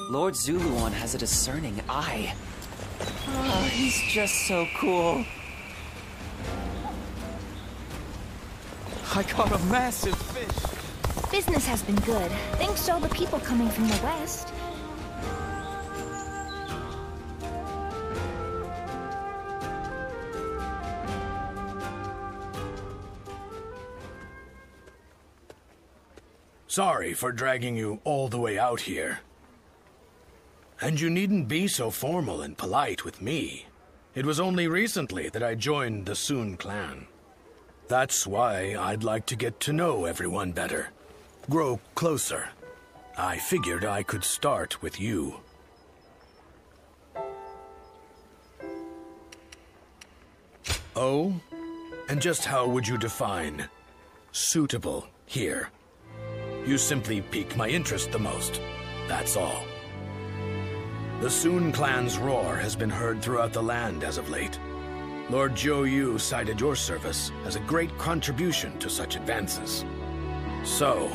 Lord Zuluon has a discerning eye. Oh, he's just so cool. I caught a massive fish. Business has been good, thanks to all the people coming from the west. Sorry for dragging you all the way out here. And you needn't be so formal and polite with me. It was only recently that I joined the Soon clan. That's why I'd like to get to know everyone better. Grow closer. I figured I could start with you. Oh? And just how would you define suitable here? You simply pique my interest the most. That's all. The Soon clan's roar has been heard throughout the land as of late. Lord Zhou Yu cited your service as a great contribution to such advances. So,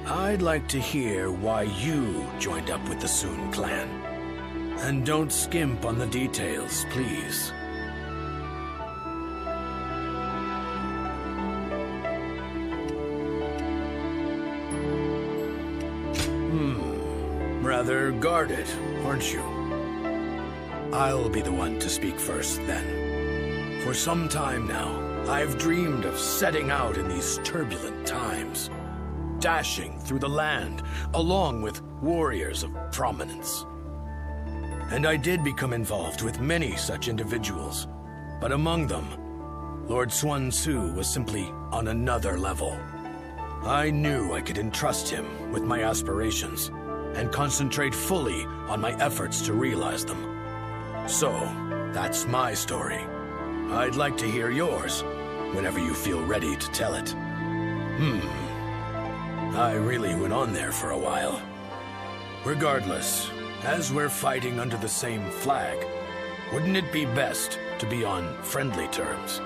I'd like to hear why you joined up with the Soon clan. And don't skimp on the details, please. Rather guarded, aren't you? I'll be the one to speak first, then. For some time now, I've dreamed of setting out in these turbulent times, dashing through the land along with warriors of prominence. And I did become involved with many such individuals, but among them, Lord Xuan Tzu was simply on another level. I knew I could entrust him with my aspirations and concentrate fully on my efforts to realize them. So, that's my story. I'd like to hear yours, whenever you feel ready to tell it. I really went on there for a while. Regardless, as we're fighting under the same flag, wouldn't it be best to be on friendly terms?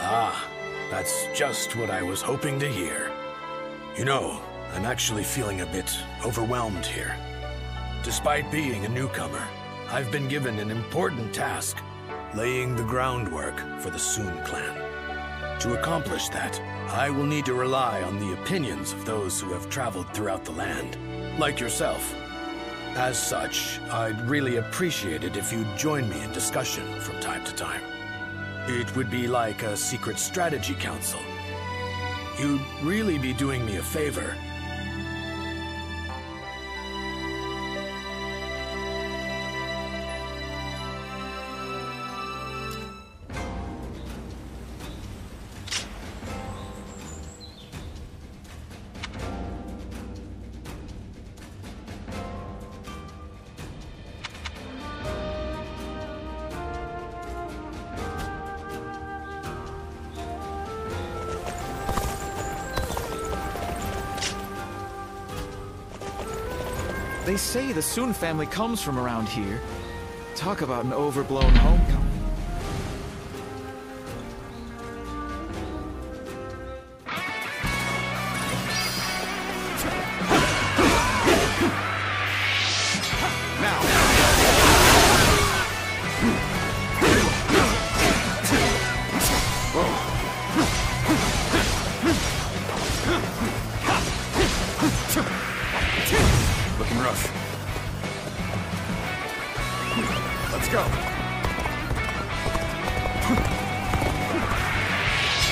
Ah, that's just what I was hoping to hear. You know, I'm actually feeling a bit overwhelmed here. Despite being a newcomer, I've been given an important task, laying the groundwork for the Soon clan. To accomplish that, I will need to rely on the opinions of those who have traveled throughout the land, like yourself. As such, I'd really appreciate it if you'd join me in discussion from time to time. It would be like a secret strategy council. You'd really be doing me a favor. They say the Soon family comes from around here. Talk about an overblown homecoming.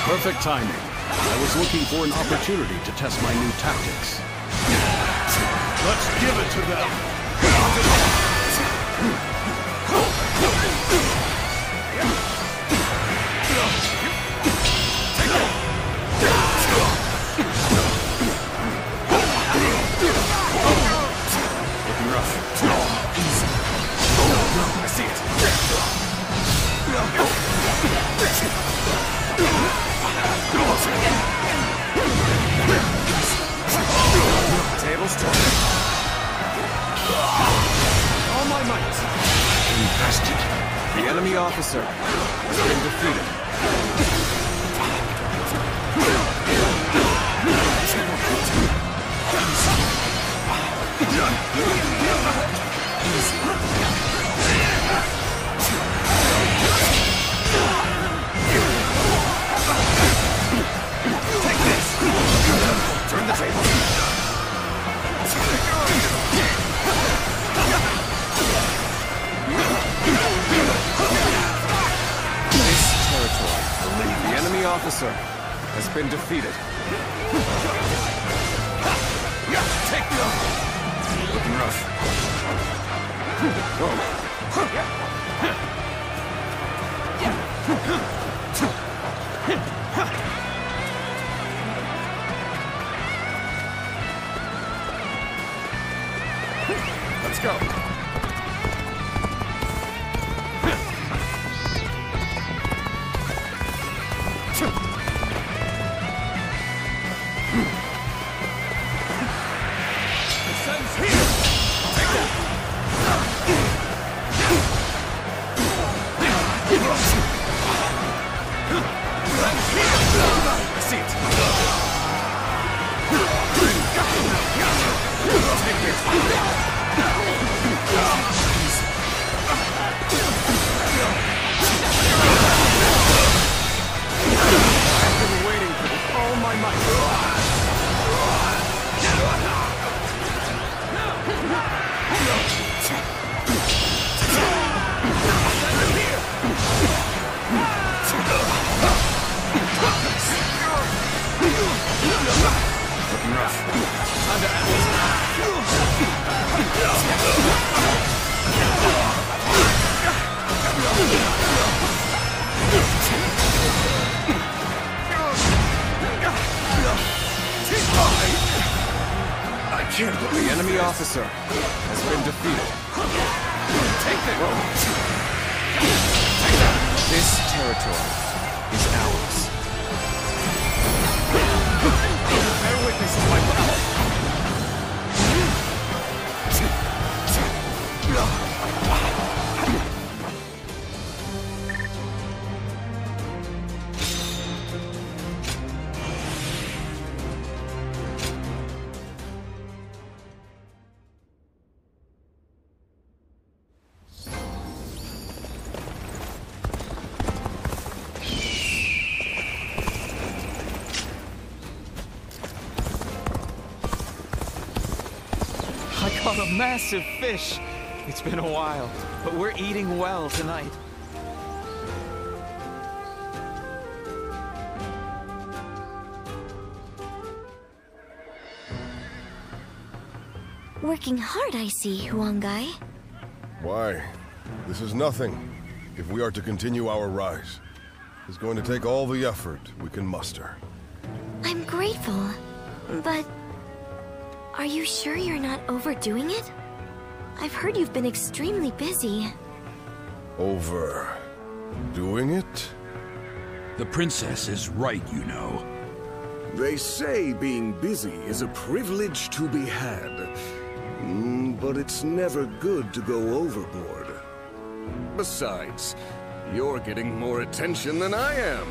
Perfect timing. I was looking for an opportunity to test my new tactics. Let's give it to them! Looking rough. Easy. I see it. officer has been defeated. Take this! Turn the table! The enemy officer has been defeated. Take them! Looking rough. Let's go. The enemy officer has been defeated. Take the rope. This territory is ours. Bear witness to my power. I caught a massive fish. It's been a while, but we're eating well tonight. Working hard, I see, Huangai. Why? This is nothing. If we are to continue our rise, it's going to take all the effort we can muster. I'm grateful, but are you sure you're not overdoing it? I've heard you've been extremely busy. Overdoing it? The princess is right, you know. They say being busy is a privilege to be had. But it's never good to go overboard. Besides, you're getting more attention than I am.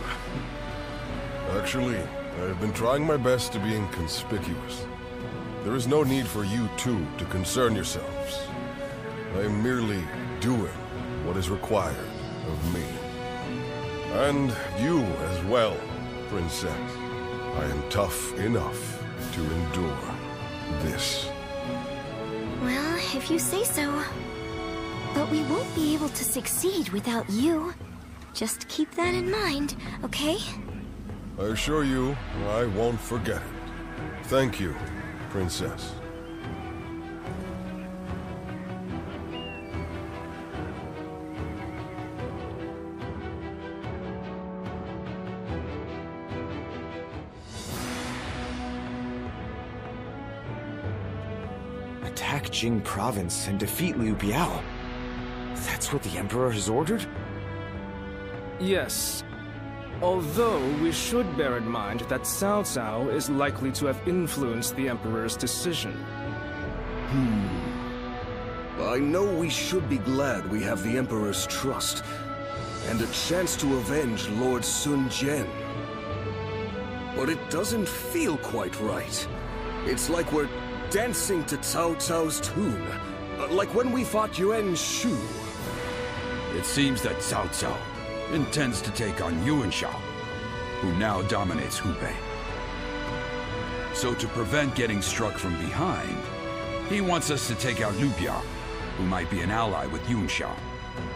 Actually, I've been trying my best to be inconspicuous. There is no need for you two to concern yourselves. I am merely doing what is required of me. And you as well, Princess. I am tough enough to endure this. Well, if you say so. But we won't be able to succeed without you. Just keep that in mind, okay? I assure you, I won't forget it. Thank you, Princess. Attack Jing Province and defeat Liu Biao. That's what the Emperor has ordered? Yes. Although we should bear in mind that Cao Cao is likely to have influenced the Emperor's decision. I know we should be glad we have the Emperor's trust, and a chance to avenge Lord Sun Jian. But it doesn't feel quite right. It's like we're dancing to Cao Cao's tune, like when we fought Yuan Shu. It seems that Cao Cao intends to take on Yuan Shao, who now dominates Hubei. So to prevent getting struck from behind, he wants us to take out Liu Biao, who might be an ally with Yuan Shao.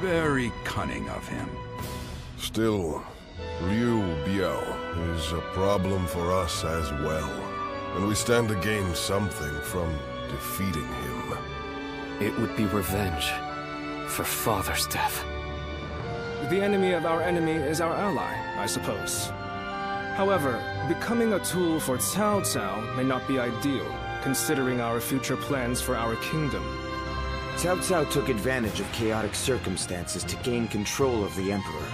Very cunning of him. Still, Liu Biao is a problem for us as well, and we stand to gain something from defeating him. It would be revenge for Father's death. The enemy of our enemy is our ally, I suppose. However, becoming a tool for Cao Cao may not be ideal, considering our future plans for our kingdom. Cao Cao took advantage of chaotic circumstances to gain control of the Emperor,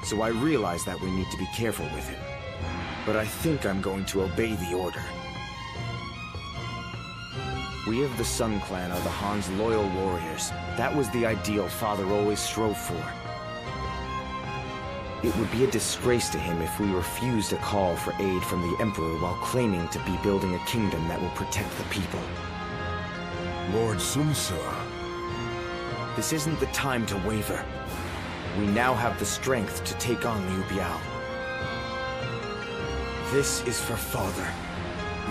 so I realize that we need to be careful with him. But I think I'm going to obey the order. We of the Sun Clan are the Han's loyal warriors. That was the ideal Father always strove for. It would be a disgrace to him if we refused a call for aid from the Emperor while claiming to be building a kingdom that will protect the people. Lord Sun Ce. This isn't the time to waver. We now have the strength to take on Liu Biao. This is for Father.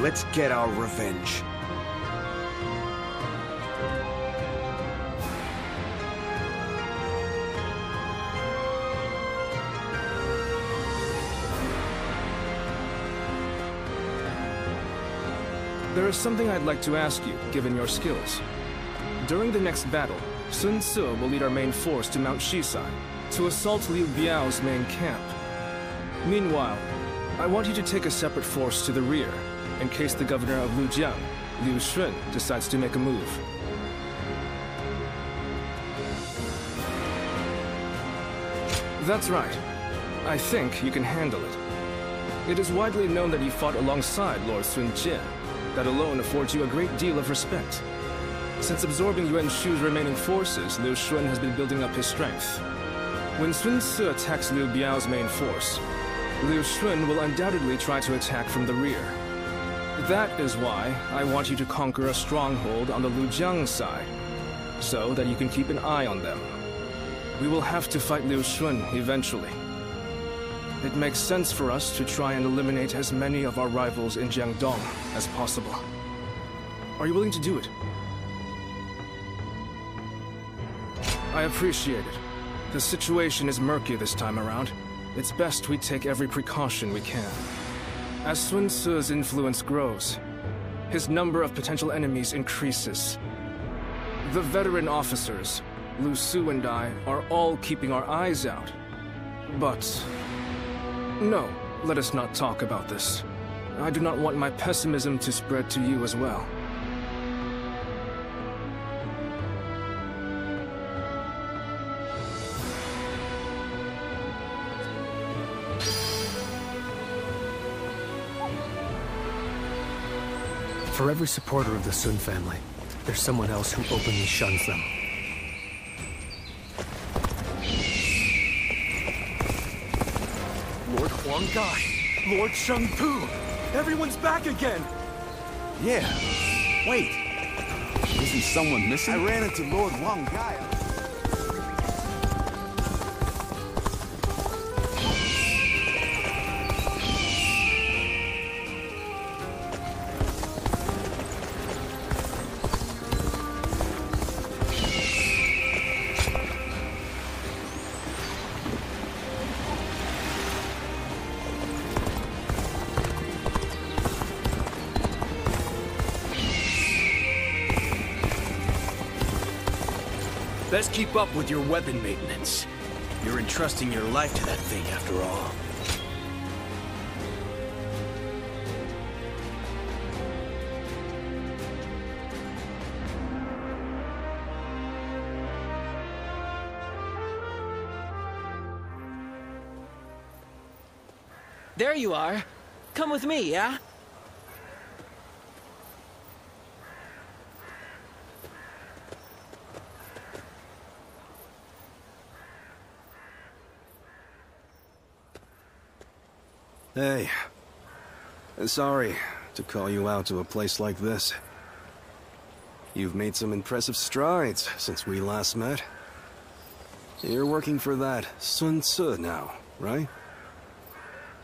Let's get our revenge. There is something I'd like to ask you, given your skills. During the next battle, Sun Ce will lead our main force to Mount Shisai, to assault Liu Biao's main camp. Meanwhile, I want you to take a separate force to the rear, in case the governor of Lujiang, Liu Shun, decides to make a move. That's right. I think you can handle it. It is widely known that you fought alongside Lord Sun Jian. That alone affords you a great deal of respect. Since absorbing Yuan Shu's remaining forces, Liu Shun has been building up his strength. When Sun Ce attacks Liu Biao's main force, Liu Shun will undoubtedly try to attack from the rear. That is why I want you to conquer a stronghold on the Lujiang side, so that you can keep an eye on them. We will have to fight Liu Shun eventually. It makes sense for us to try and eliminate as many of our rivals in Jiangdong as possible. Are you willing to do it? I appreciate it. The situation is murky this time around. It's best we take every precaution we can. As Sun Ce's influence grows, his number of potential enemies increases. The veteran officers, Lu Su and I, are all keeping our eyes out. But no, let us not talk about this. I do not want my pessimism to spread to you as well. For every supporter of the Sun family, there's someone else who openly shuns them. Lord Huang Gai, Lord Sheng Tu, everyone's back again! Yeah. Wait. Isn't someone missing? I ran into Lord Huang Gai. Best keep up with your weapon maintenance. You're entrusting your life to that thing after all. There you are. Come with me, yeah? Hey. Sorry to call you out to a place like this. You've made some impressive strides since we last met. You're working for that Sun Tzu now, right?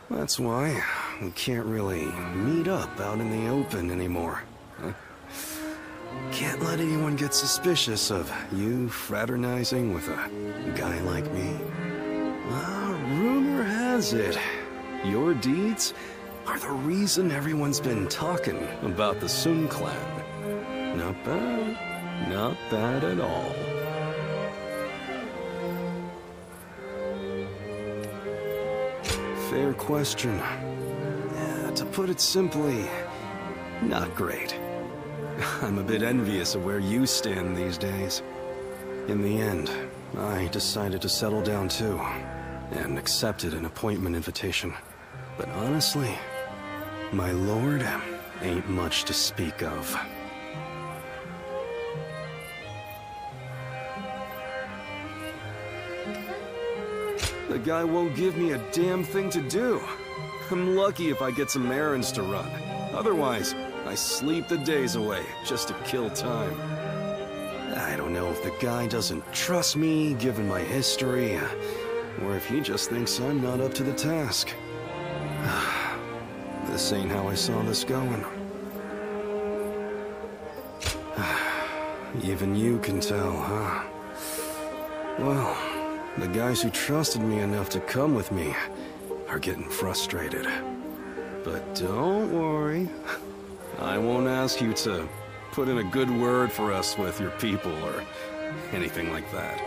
That's why we can't really meet up out in the open anymore. Can't let anyone get suspicious of you fraternizing with a guy like me. Rumor has it, your deeds are the reason everyone's been talking about the Sun clan. Not bad. Not bad at all. Fair question. To put it simply, not great. I'm a bit envious of where you stand these days. In the end, I decided to settle down too, and accepted an appointment invitation. But honestly, my lord ain't much to speak of. The guy won't give me a damn thing to do. I'm lucky if I get some errands to run. Otherwise, I sleep the days away just to kill time. I don't know if the guy doesn't trust me, given my history, or if he just thinks I'm not up to the task. This ain't how I saw this going. Even you can tell, huh? Well, the guys who trusted me enough to come with me are getting frustrated. But don't worry. I won't ask you to put in a good word for us with your people or anything like that.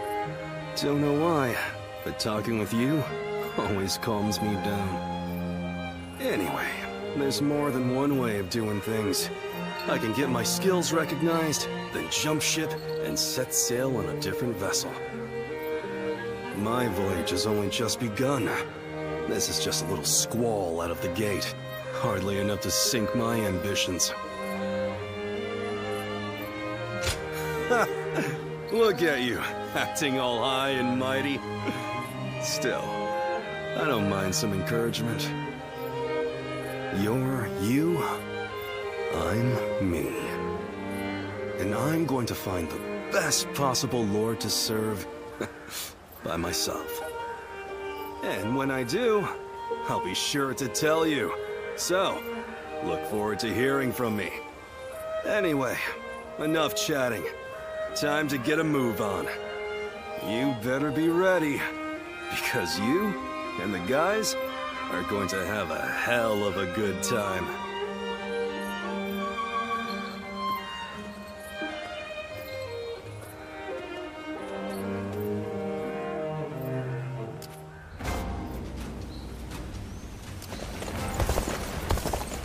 Don't know why, but talking with you always calms me down. Anyway, there's more than one way of doing things. I can get my skills recognized, then jump ship and set sail on a different vessel. My voyage has only just begun. This is just a little squall out of the gate. Hardly enough to sink my ambitions. Look at you, acting all high and mighty. Still, I don't mind some encouragement. You're you, I'm me. And I'm going to find the best possible lord to serve by myself. And when I do, I'll be sure to tell you. So, look forward to hearing from me. Anyway, enough chatting. Time to get a move on. You better be ready, because you and the guys are going to have a hell of a good time.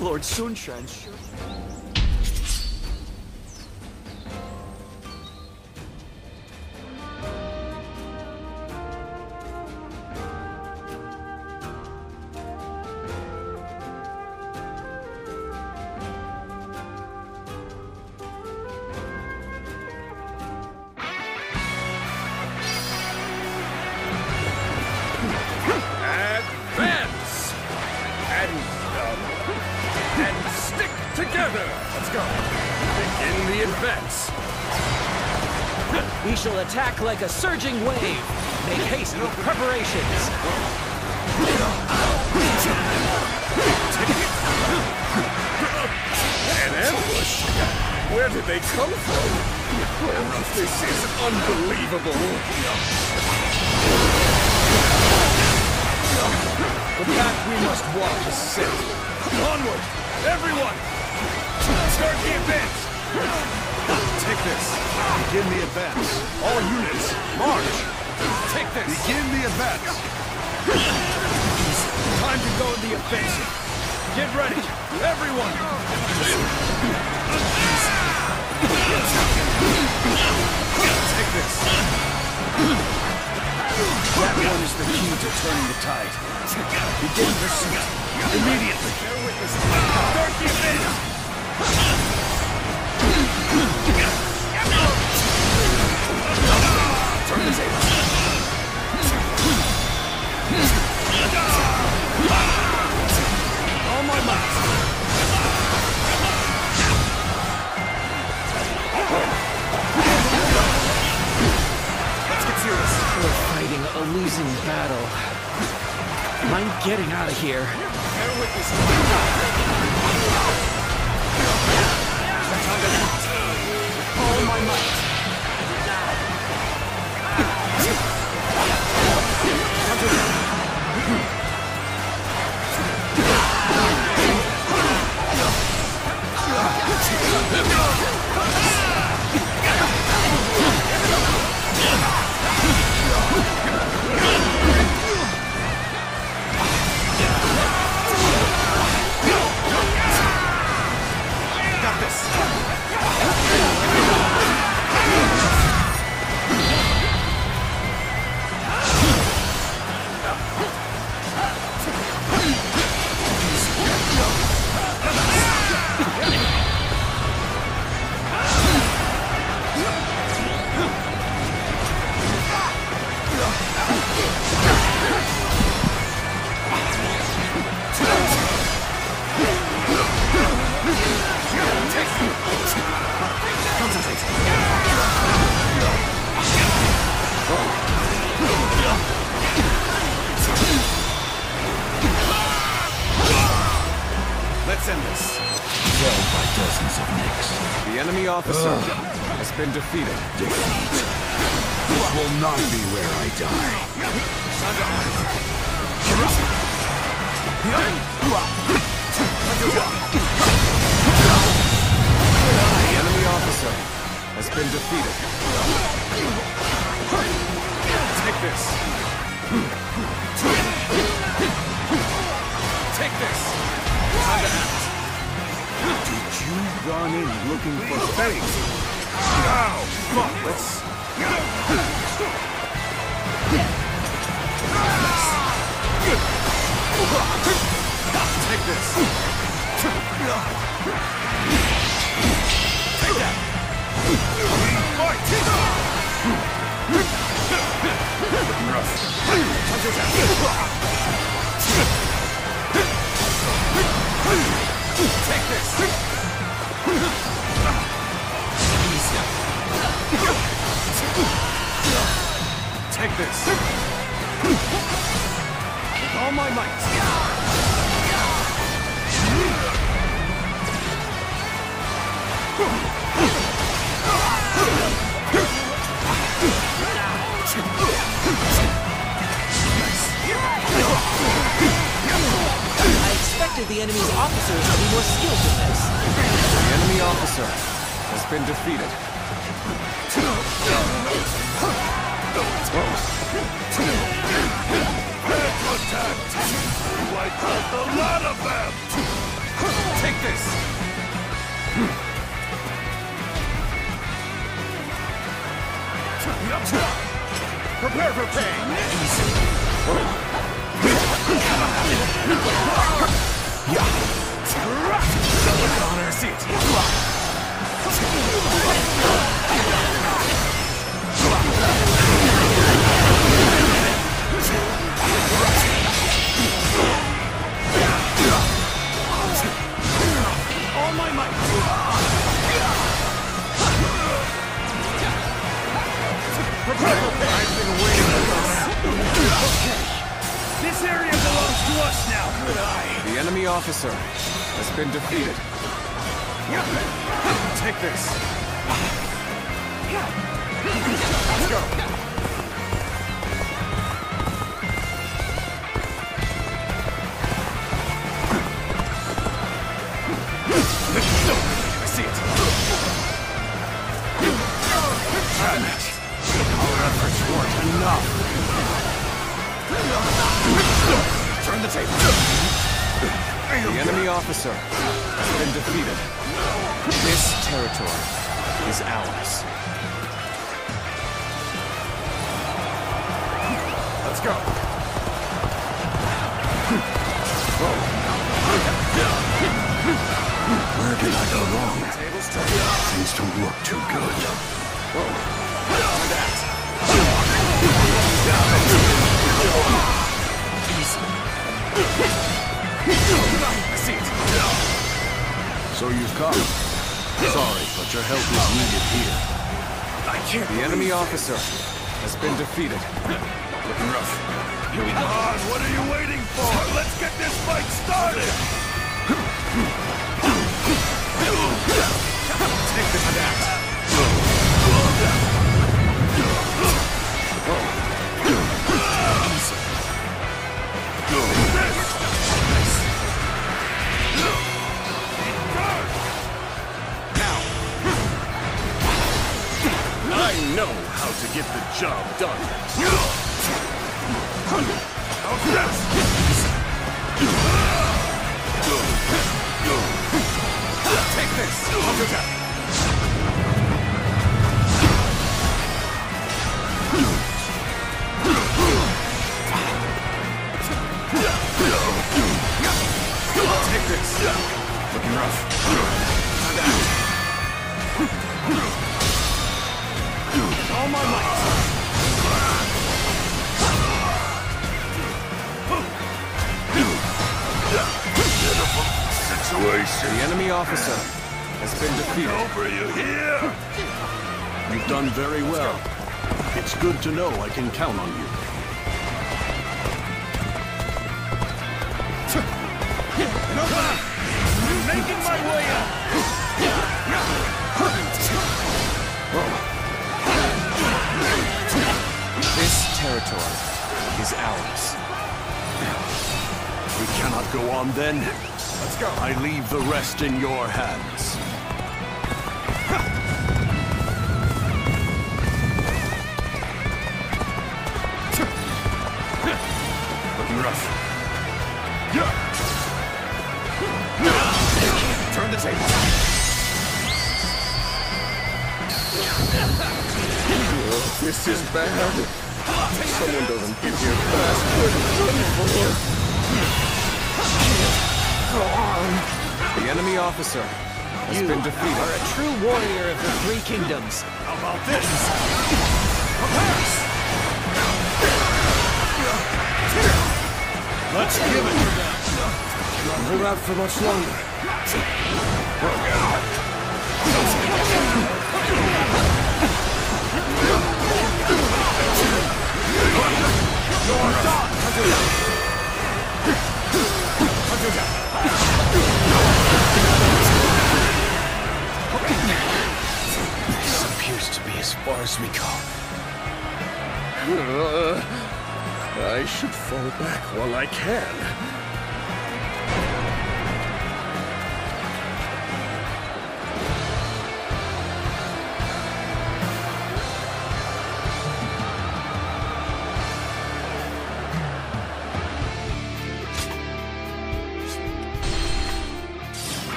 Lord Sunshan, sure. We shall attack like a surging wave. Make haste with preparations. An ambush? Where did they come from? Oh, this is unbelievable. The path we must walk is set. Onward, everyone! Start the advance! Take this. Begin the advance. All units, march! Take this! Begin the advance! Time to go in the offensive. Get ready, everyone! Take this! That one is the key to turning the tide. Begin pursuit. Immediately. Start the advance! Turn the table. a losing battle. I'm getting out of here. Bear witness to with all my might. Got this. Let's end this. Felled by dozens of nicks. The enemy officer has been defeated. Defeat. This will not be where I die. The enemy officer has been defeated. Take this. Take this. Time to act. Did you run in looking for face? Ow! Fuck, let's... Take this. Take that. Fight! Rough. Take this. Take this. With all my might. I expected the enemy's officers to be more skilled than this. The enemy officer has been defeated. Wiped out a lot of them! Take this! Prepare for pain! On our seat! All my might! Prepare for pain! I've been waiting for this! Okay. This area belongs to us now! Good eye! The enemy officer has been defeated. Take this! Let's go! I see it! Damn it! Our efforts weren't enough! Turn the table! The enemy officer has been defeated. This territory is ours. Let's go! Where did I go wrong? Things don't look too good. So you've come. Sorry, but your help is needed here. The enemy officer has been defeated. Looking rough. Here we go. Come on, what are you waiting for? Let's get this fight started! Take this back. I know how to get the job done. How's this? Take this! Take this! Looking rough. All my might! Situation. The enemy officer has been defeated. Over, you hear? You've done very well. It's good to know I can count on you. I'm making my way up! This territory is ours. We cannot go on then. Let's go. I leave the rest in your hands. Looking rough. Turn the table. This is bad. Someone doesn't get here fast. We're done for. Go on. The enemy officer has been defeated. You are a true warrior of the Three Kingdoms. How about this? Let's give it to them. Can't hold out for much longer. This appears to be as far as we go. I should fall back while I can.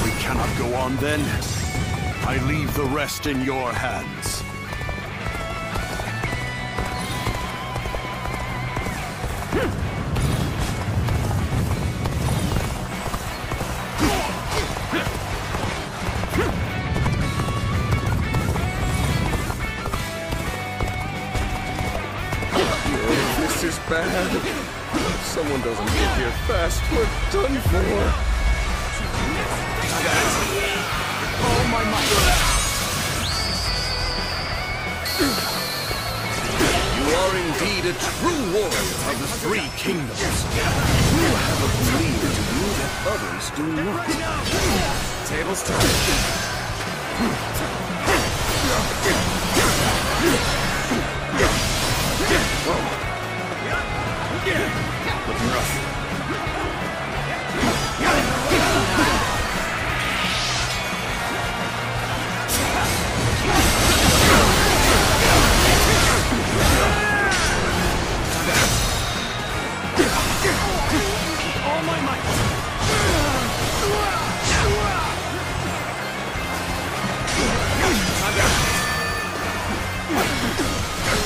We cannot go on then. I leave the rest in your hands. This is bad. If someone doesn't get here fast, we're done for. All my might. You are indeed a true warrior of the Three Kingdoms. You have a gleam to you that others do not. Tables turned. Looking rough. All my might.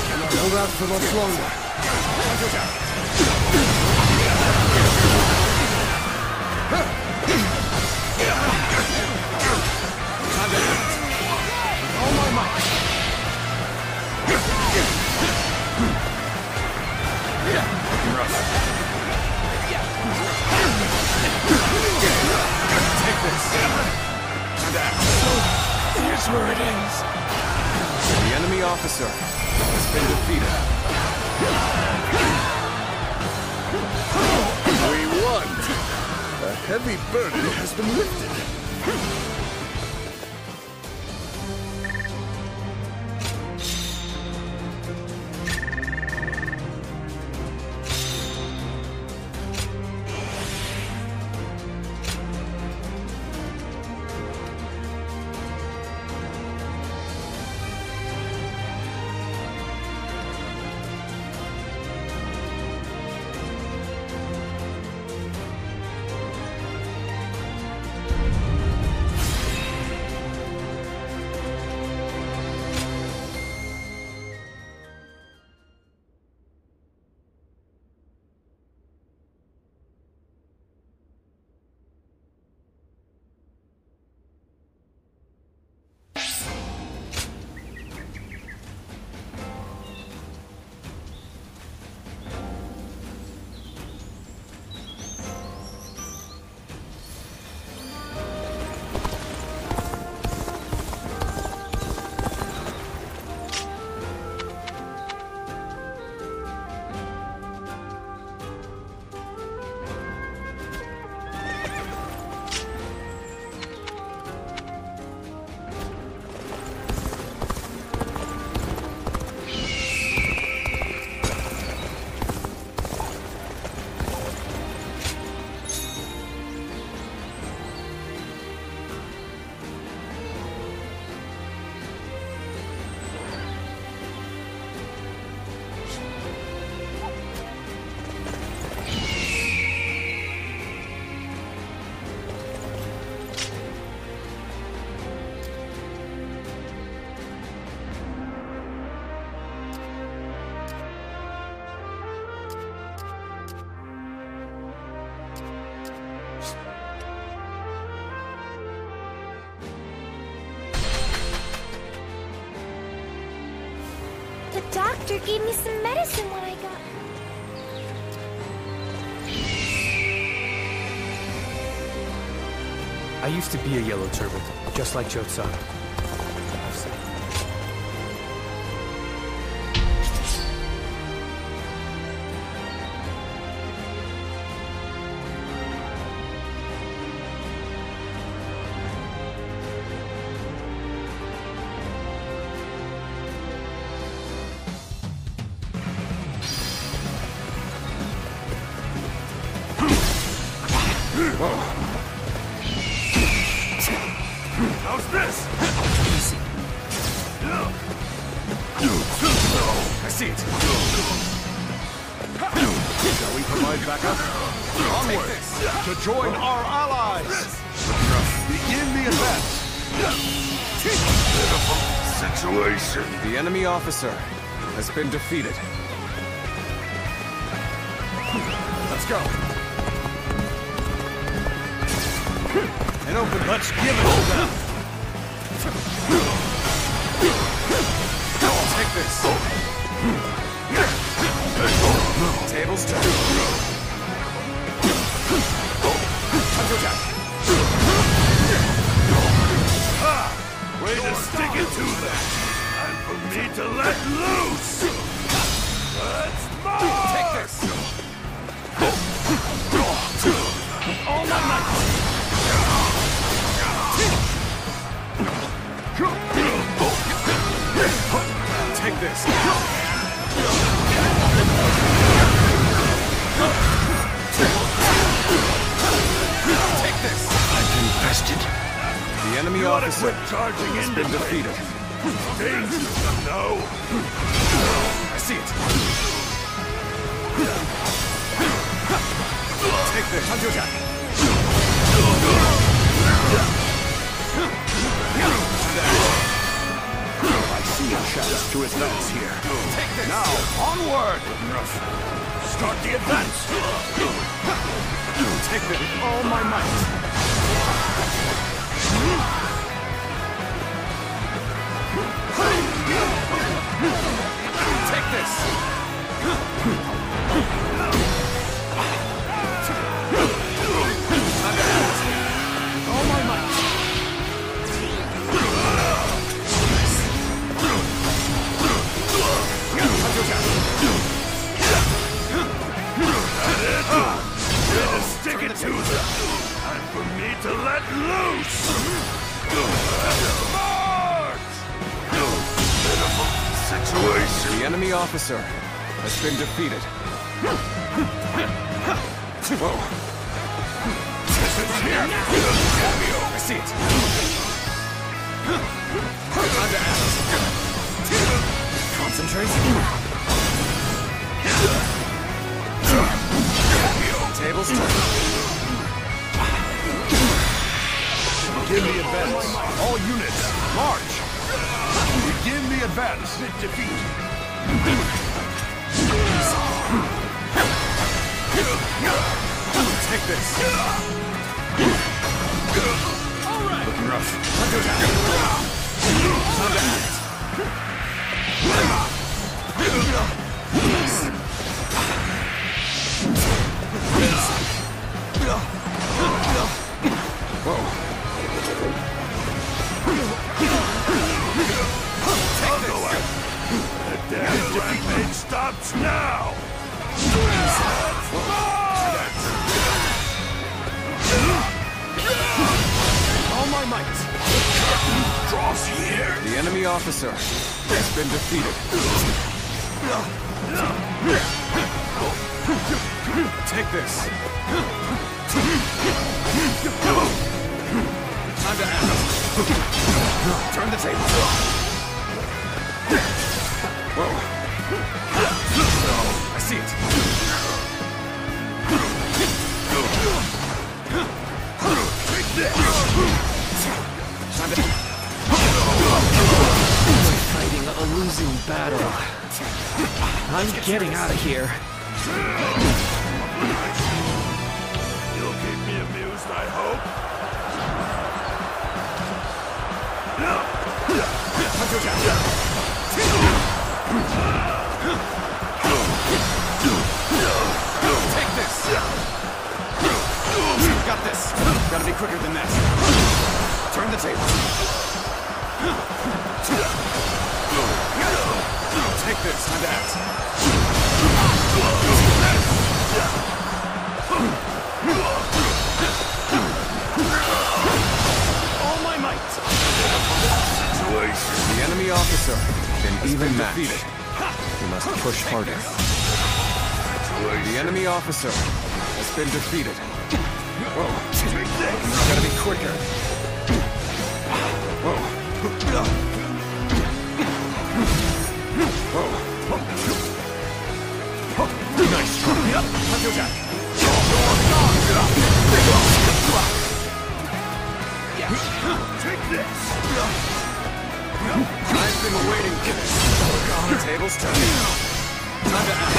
Cannot hold out for much longer. All my might. Looking rough. Take this. Here's where it ends. officer has been defeated. We won! A heavy burden has been lifted. The doctor gave me some medicine when I got... I used to be a yellow turban, just like Cho-san. How's this? Easy. I see it. Shall we provide backup? Onward to join our allies. Begin the advance. Pitiful situation. The enemy officer has been defeated. Let's go. And open. Let's give it to them. Take this. Tables turn. Way to stick it to them. And for me to let loose. Let's march. Take this. All my might. Take this. Take this. I've invested. The enemy officer has been defeated. Danger, no. I see it. Take this. Time to attack. I see a chance to advance here. Take this. Now, onward! Start the advance! Take this with all my might. Take this. All my might. let loose! Situation. The enemy officer has been defeated. Whoa. Here. I see it. Time to act. Concentrate. Tables turn. Begin the advance. All units, march. Begin the advance. Defeat. Take this. All right. Looking rough. Time to act. Whoa. Take this. The damn rampage stops now. All my might. Draws here. The enemy officer has been defeated. Take this. Time to act. Turn the table. Whoa. I see it. Take this. Time to... Fighting a losing battle. I'm getting out of here. You'll keep me amused, I hope. Take this! Got this. Gotta be quicker than that. Turn the tables. Take this. Time to act. All my might. Situation. The enemy officer been even defeated. We must push harder. The enemy officer has been defeated. Whoa. Gotta be quicker. Whoa. Whoa. Nice try. Time to attack. Take this. I've been waiting for this. The table's turning. Time to act.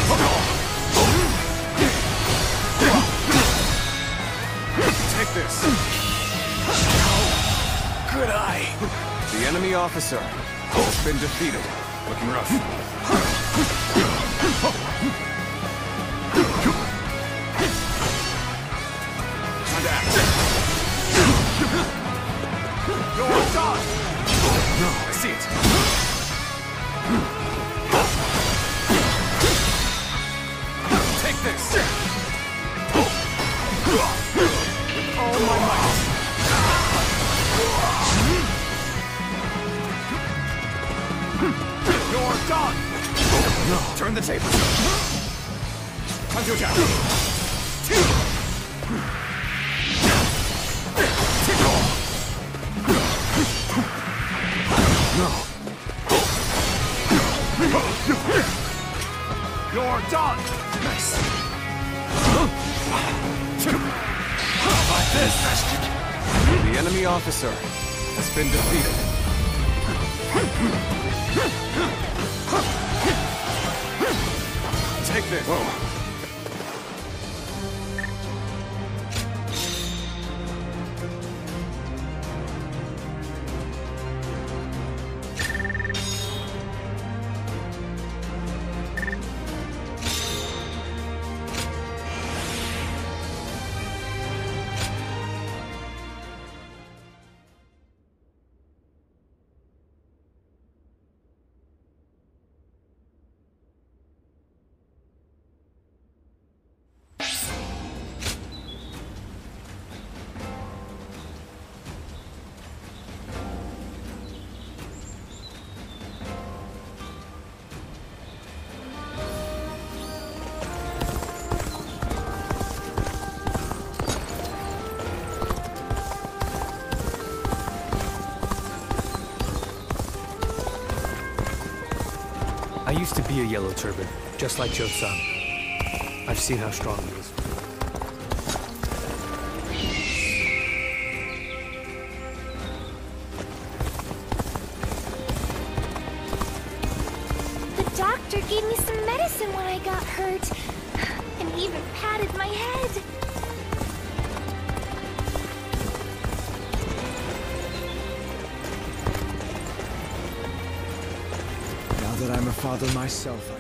Take this. Good eye. The enemy officer has been defeated. Looking rough. Time to act. You're done. No, I see it. Take this. With all my might. You're done. No, turn the tables. Time to attack. No. You're done. Nice. How about this? The enemy officer has been defeated. Take this. Whoa. used to be a yellow turban, just like Cho-san. I've seen how strong he is. The doctor gave me some medicine when I got hurt, and even patted my head. Now that I'm a father myself,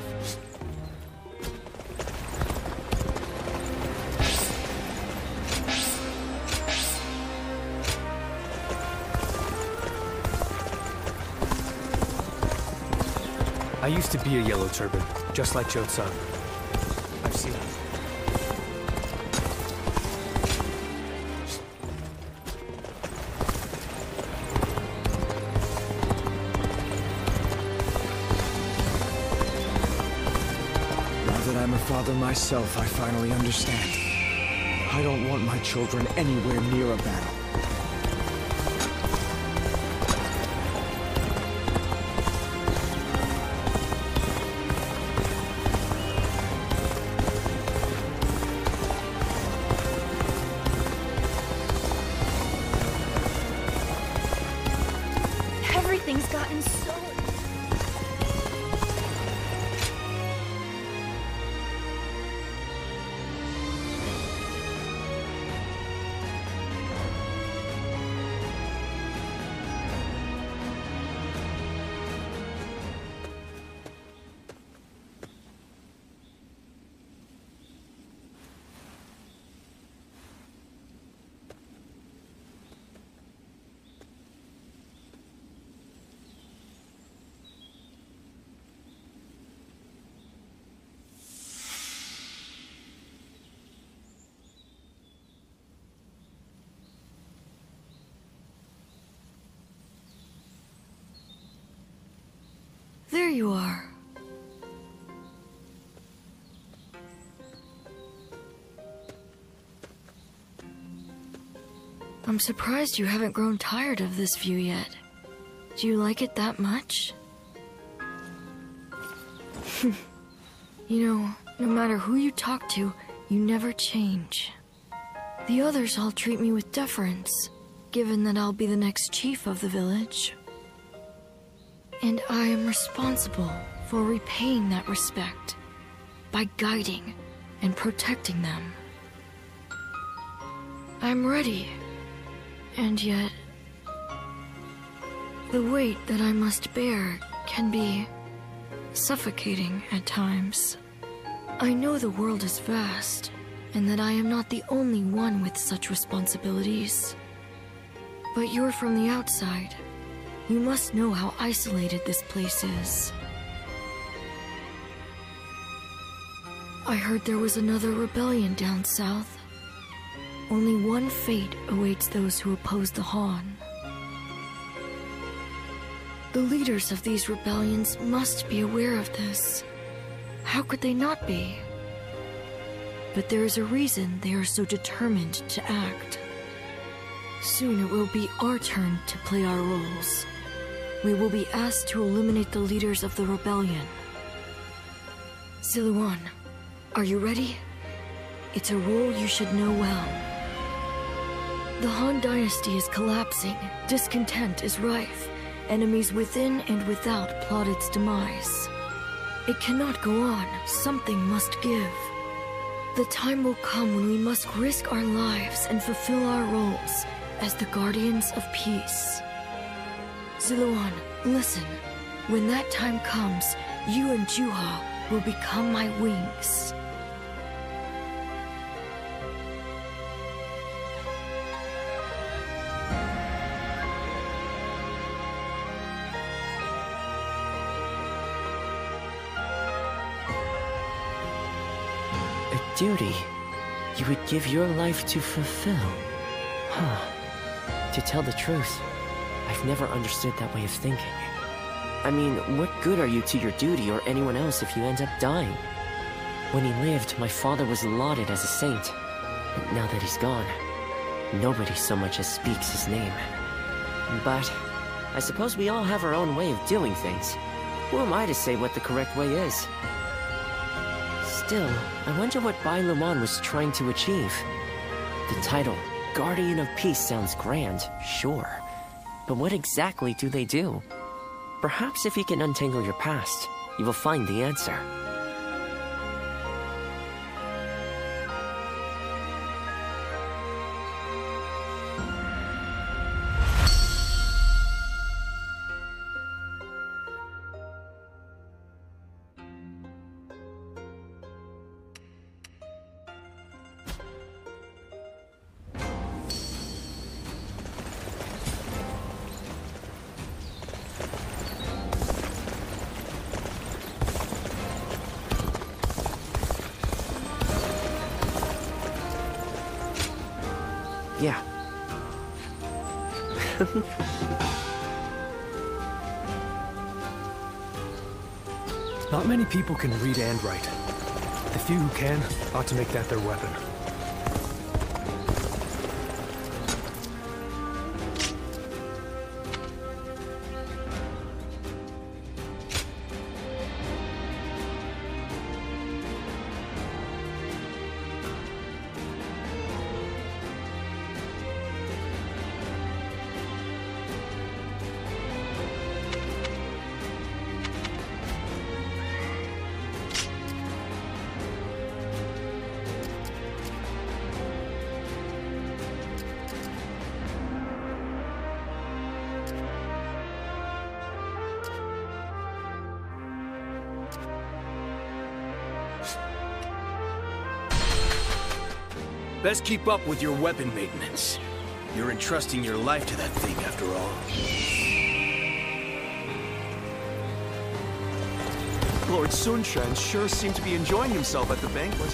I used to be a yellow turban, just like Cho-san. I've seen it. now that I'm a father myself, I finally understand. I don't want my children anywhere near a battle. Everything's gotten so... There you are. I'm surprised you haven't grown tired of this view yet. Do you like it that much? You know, no matter who you talk to, you never change. The others all treat me with deference, given that I'll be the next chief of the village. And I am responsible for repaying that respect by guiding and protecting them. I'm ready, and yet the weight that I must bear can be suffocating at times. I know the world is vast, and that I am not the only one with such responsibilities. But you're from the outside. You must know how isolated this place is. I heard there was another rebellion down south. Only one fate awaits those who oppose the Han. The leaders of these rebellions must be aware of this. How could they not be? But there is a reason they are so determined to act. Soon it will be our turn to play our roles. We will be asked to eliminate the leaders of the rebellion. Siluan, are you ready? It's a role you should know well. The Han Dynasty is collapsing, discontent is rife, enemies within and without plot its demise. It cannot go on, something must give. The time will come when we must risk our lives and fulfill our roles as the guardians of peace. Siluan, listen. When that time comes, you and Juha will become my wings. A duty you would give your life to fulfill. Huh. To tell the truth, I've never understood that way of thinking. I mean, what good are you to your duty or anyone else if you end up dying? When he lived, my father was lauded as a saint. But now that he's gone, nobody so much as speaks his name. But I suppose we all have our own way of doing things. Who am I to say what the correct way is? Still, I wonder what Bai Luman was trying to achieve. The title, Guardian of Peace, sounds grand, sure. But what exactly do they do? Perhaps if you can untangle your past, you will find the answer. Yeah. Not many people can read and write. The few who can ought to make that their weapon. Best keep up with your weapon maintenance. You're entrusting your life to that thing, after all. Lord Sun Quan sure seemed to be enjoying himself at the banquet.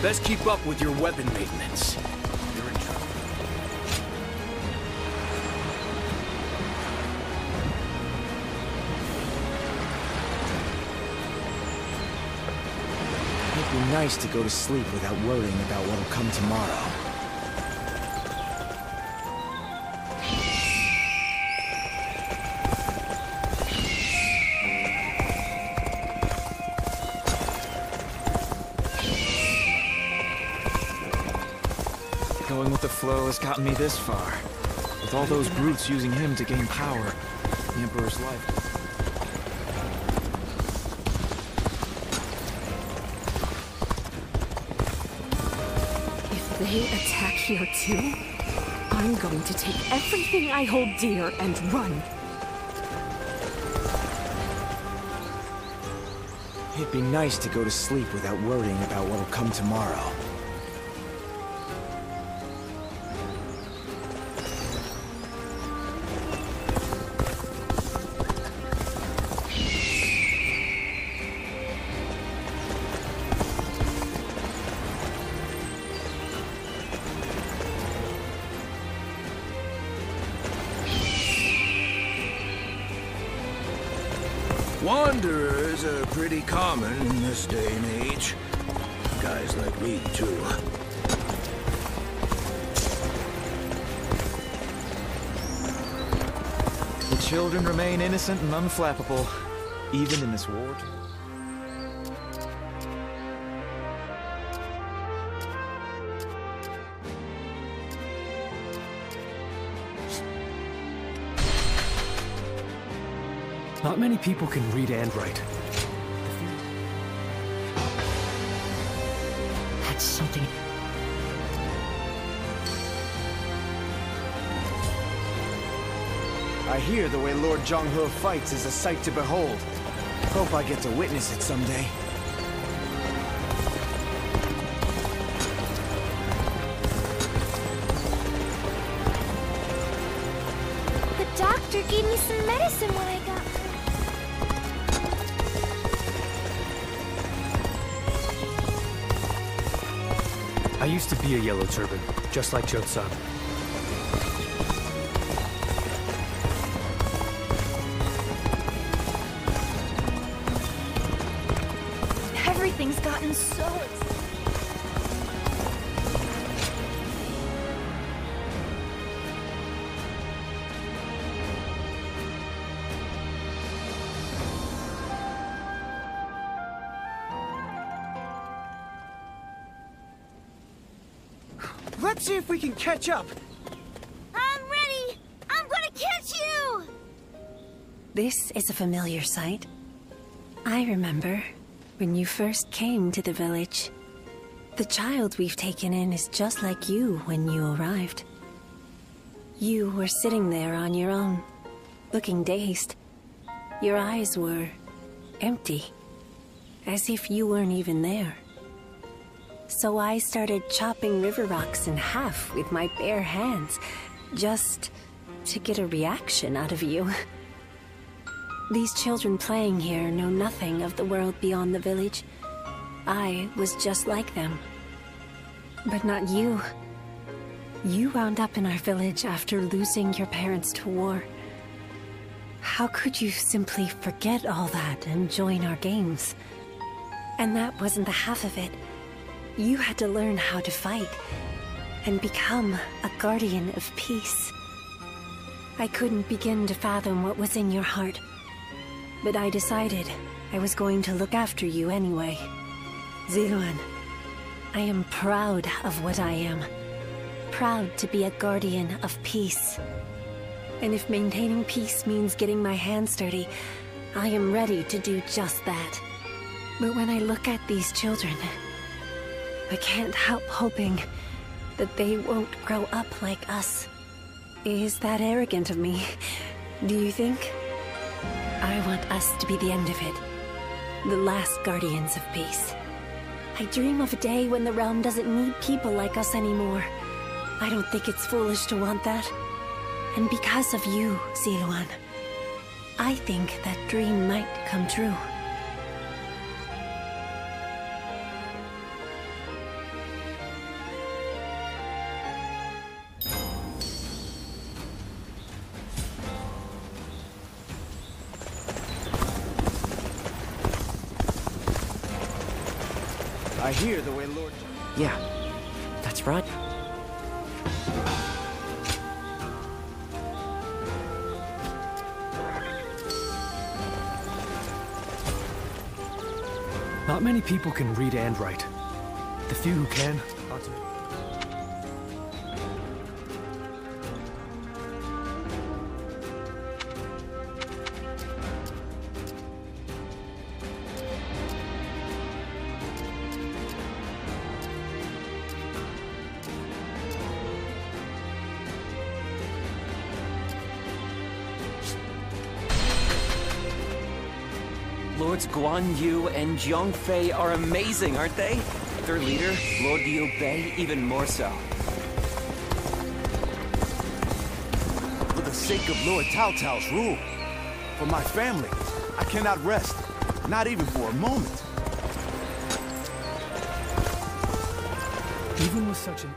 Best keep up with your weapon maintenance. You're in trouble. It'd be nice to go to sleep without worrying about what'll come tomorrow. Going with the flow has gotten me this far. With all those brutes using him to gain power, the Emperor's life. If they attack here too, I'm going to take everything I hold dear and run. It'd be nice to go to sleep without worrying about what'll come tomorrow. Wanderers are pretty common in this day and age. Guys like me, too. The children remain innocent and unflappable, even in this ward. Not many people can read and write. That's something... I hear the way Lord Zhonghe fights is a sight to behold. Hope I get to witness it someday. doctor gave me some medicine when I got... I used to be a yellow turban, just like Cho-san. Everything's gotten so exciting. Let's see if we can catch up. I'm ready! I'm gonna catch you! This is a familiar sight. I remember when you first came to the village. The child we've taken in is just like you when you arrived. You were sitting there on your own, looking dazed. Your eyes were empty, as if you weren't even there. So I started chopping river rocks in half with my bare hands, just to get a reaction out of you. These children playing here know nothing of the world beyond the village. I was just like them. But not you. You wound up in our village after losing your parents to war. How could you simply forget all that and join our games? And that wasn't the half of it. You had to learn how to fight and become a guardian of peace. I couldn't begin to fathom what was in your heart, but I decided I was going to look after you anyway. Ziluan, I am proud of what I am. Proud to be a guardian of peace. And if maintaining peace means getting my hands dirty, I am ready to do just that. But when I look at these children, I can't help hoping that they won't grow up like us. Is that arrogant of me? Do you think? I want us to be the end of it. The last guardians of peace. I dream of a day when the realm doesn't need people like us anymore. I don't think it's foolish to want that. And because of you, Ziluan, I think that dream might come true. I hear the way Lord... Yeah, that's right. Not many people can read and write. The few who can, ought to... Lords Guan Yu and Zhang Fei are amazing, aren't they? Their leader, Lord Liu Bei, even more so. For the sake of Lord Cao Cao's rule, for my family, I cannot rest, not even for a moment. Even with such an...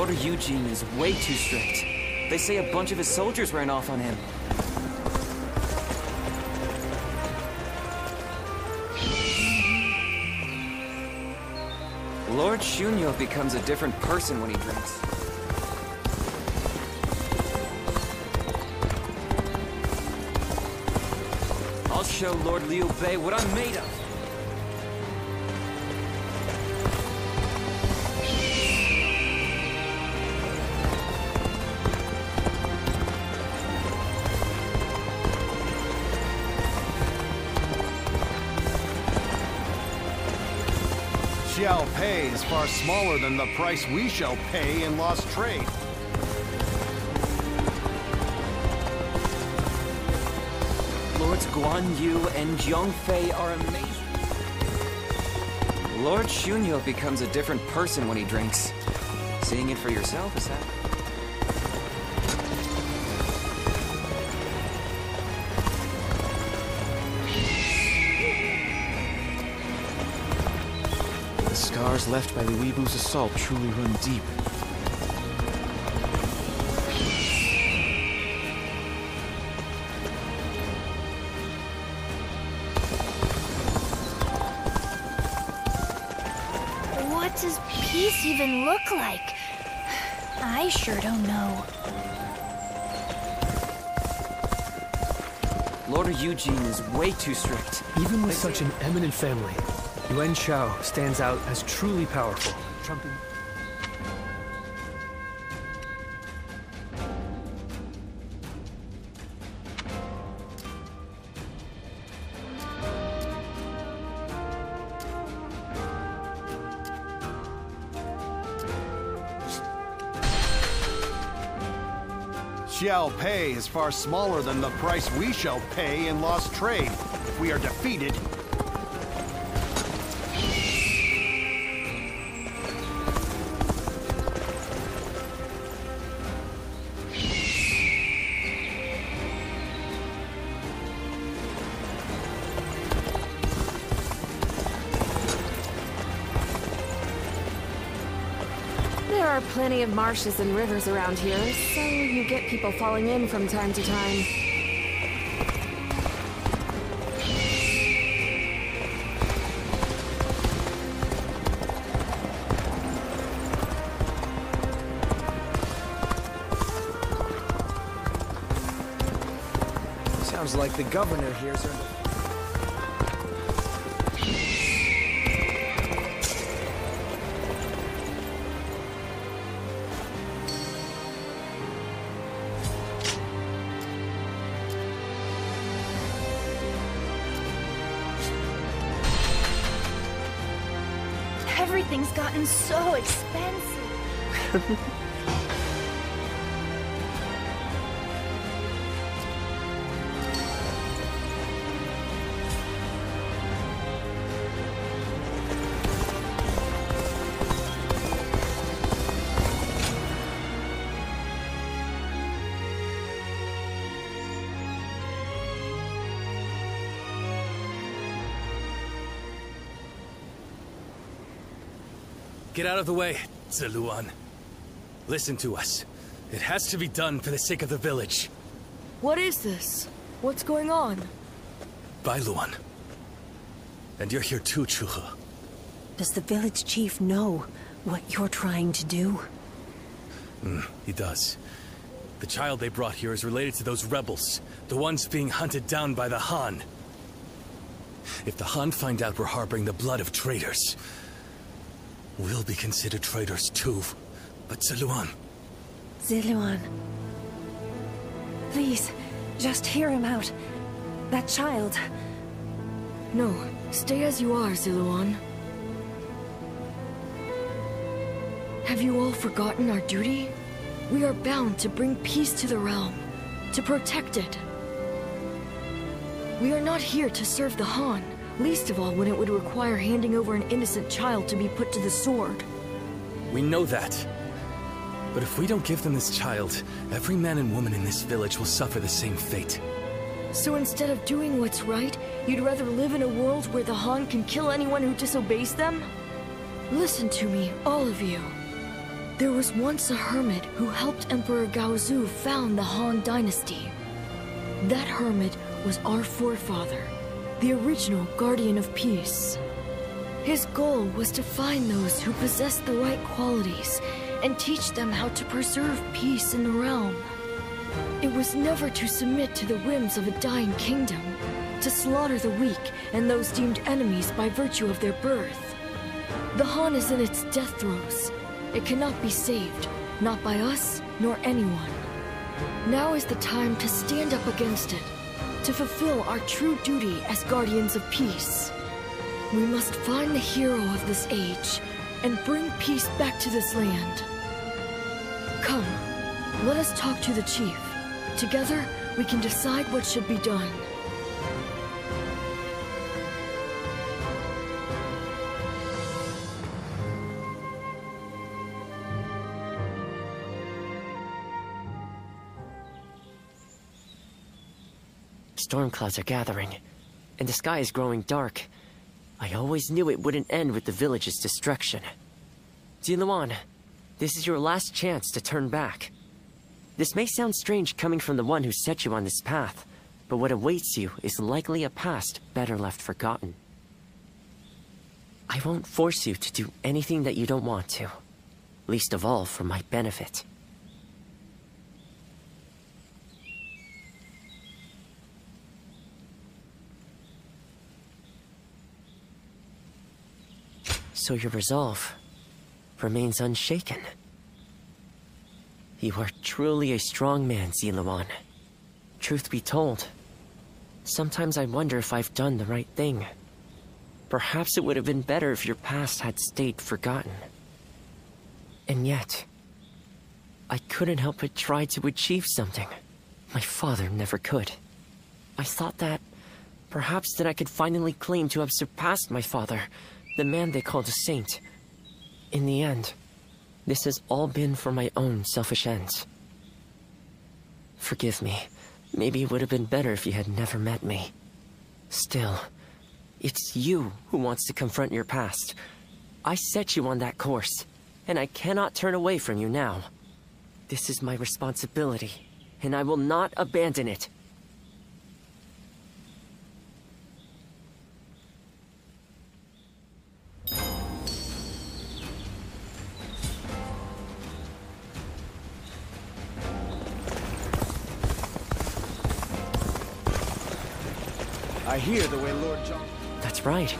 Lord Eugene is way too strict. They say a bunch of his soldiers ran off on him. Lord Shunyo becomes a different person when he drinks. I'll show Lord Liu Bei what I'm made of. Xiao Pei is far smaller than the price we shall pay in lost trade. Lords Guan Yu and Zhong Fei are amazing. Lord Shunyo becomes a different person when he drinks. Seeing it for yourself is that? The scars left by the Weebu's assault truly run deep. What does peace even look like? I sure don't know. Lord Eugene is way too strict. Even with such an eminent family, Yuan Shao stands out as truly powerful, trumping... Xiao Pei is far smaller than the price we shall pay in lost trade. If we are defeated, There are plenty of marshes and rivers around here, so you get people falling in from time to time. Sounds like the governor here's her. Everything's gotten so expensive. Get out of the way, Ziluan. Listen to us. It has to be done for the sake of the village. What is this? What's going on? Bailuan. And you're here too, Chuhe. Does the village chief know what you're trying to do? He does. The child they brought here is related to those rebels, the ones being hunted down by the Han. If the Han find out we're harboring the blood of traitors, we'll be considered traitors too. But Ziluan... Ziluan. Please, just hear him out. That child... No, stay as you are, Ziluan. Have you all forgotten our duty? We are bound to bring peace to the realm, to protect it. We are not here to serve the Han, least of all when it would require handing over an innocent child to be put to the sword. We know that. But if we don't give them this child, every man and woman in this village will suffer the same fate. So instead of doing what's right, you'd rather live in a world where the Han can kill anyone who disobeys them? Listen to me, all of you. There was once a hermit who helped Emperor Gaozu found the Han Dynasty. That hermit was our forefather, the original Guardian of Peace. His goal was to find those who possessed the right qualities and teach them how to preserve peace in the realm. It was never to submit to the whims of a dying kingdom, to slaughter the weak and those deemed enemies by virtue of their birth. The Han is in its death throes. It cannot be saved, not by us nor anyone. Now is the time to stand up against it, to fulfill our true duty as guardians of peace. We must find the hero of this age and bring peace back to this land. Come, let us talk to the chief. Together, we can decide what should be done. Storm clouds are gathering, and the sky is growing dark. I always knew it wouldn't end with the village's destruction. Ziluan, this is your last chance to turn back. This may sound strange coming from the one who set you on this path, but what awaits you is likely a past better left forgotten. I won't force you to do anything that you don't want to, least of all for my benefit. So your resolve remains unshaken. You are truly a strong man, Ziluan. Truth be told, sometimes I wonder if I've done the right thing. Perhaps it would have been better if your past had stayed forgotten. And yet, I couldn't help but try to achieve something my father never could. I thought that perhaps that I could finally claim to have surpassed my father, the man they called a saint. In the end, this has all been for my own selfish ends. Forgive me. Maybe it would have been better if you had never met me. Still, it's you who wants to confront your past. I set you on that course, and I cannot turn away from you now. This is my responsibility, and I will not abandon it. I hear the way Lord John... That's right.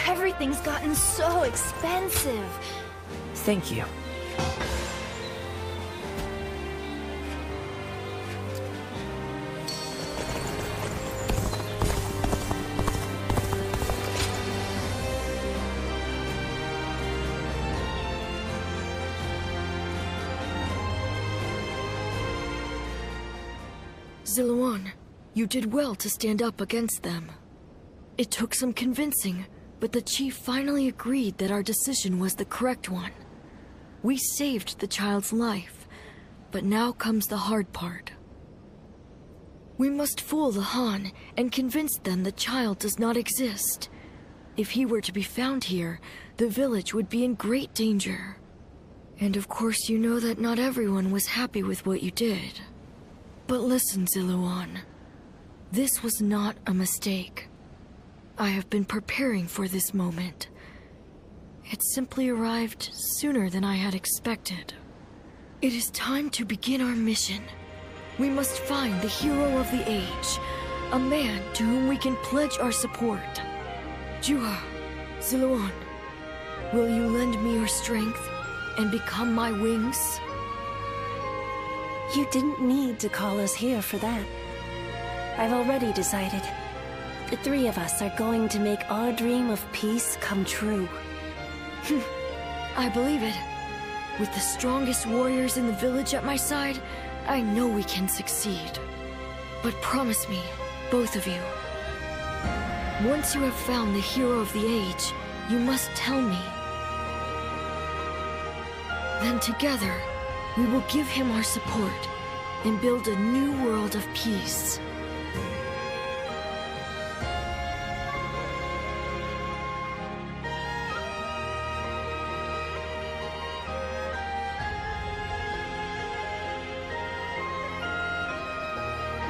Everything's gotten so expensive. Thank you. Ziluan, you did well to stand up against them. It took some convincing, but the chief finally agreed that our decision was the correct one. We saved the child's life, but now comes the hard part. We must fool the Han and convince them the child does not exist. If he were to be found here, the village would be in great danger. And of course you know that not everyone was happy with what you did. But listen, Ziluan. This was not a mistake. I have been preparing for this moment. It simply arrived sooner than I had expected. It is time to begin our mission. We must find the hero of the age, a man to whom we can pledge our support. Juha, Ziluan, will you lend me your strength and become my wings? You didn't need to call us here for that. I've already decided. The three of us are going to make our dream of peace come true. I believe it. With the strongest warriors in the village at my side, I know we can succeed. But promise me, both of you, once you have found the hero of the age, you must tell me. Then together, we will give him our support and build a new world of peace.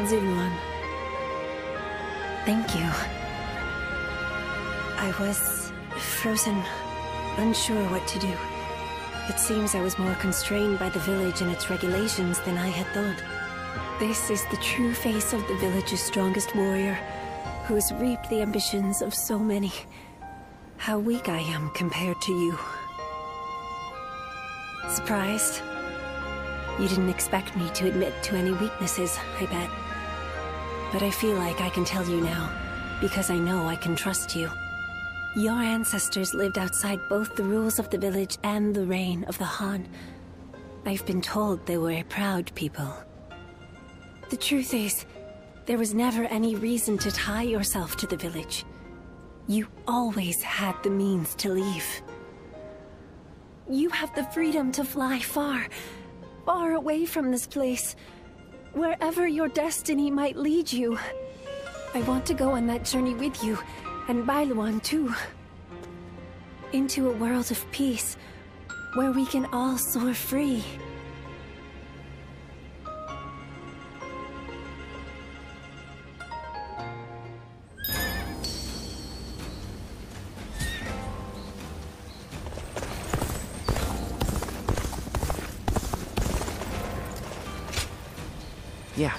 Ziluan, thank you. I was frozen, unsure what to do. It seems I was more constrained by the village and its regulations than I had thought. This is the true face of the village's strongest warrior, who has reaped the ambitions of so many. How weak I am compared to you. Surprised? You didn't expect me to admit to any weaknesses, I bet. But I feel like I can tell you now, because I know I can trust you. Your ancestors lived outside both the rules of the village and the reign of the Han. I've been told they were a proud people. The truth is, there was never any reason to tie yourself to the village. You always had the means to leave. You have the freedom to fly far, far away from this place. Wherever your destiny might lead you. I want to go on that journey with you, and Bailuan too. Into a world of peace, where we can all soar free. Yeah.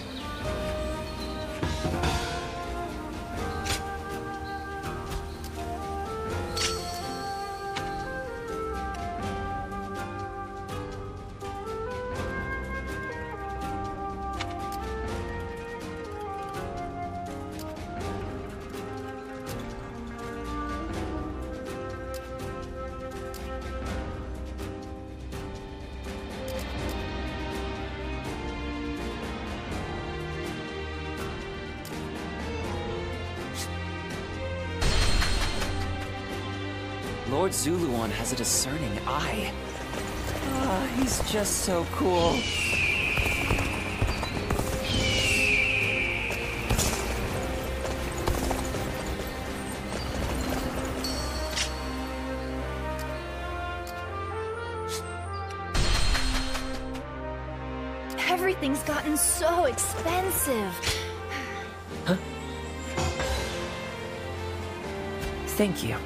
Lord Zuluan has a discerning eye. He's just so cool. Everything's gotten so expensive. Huh? Thank you.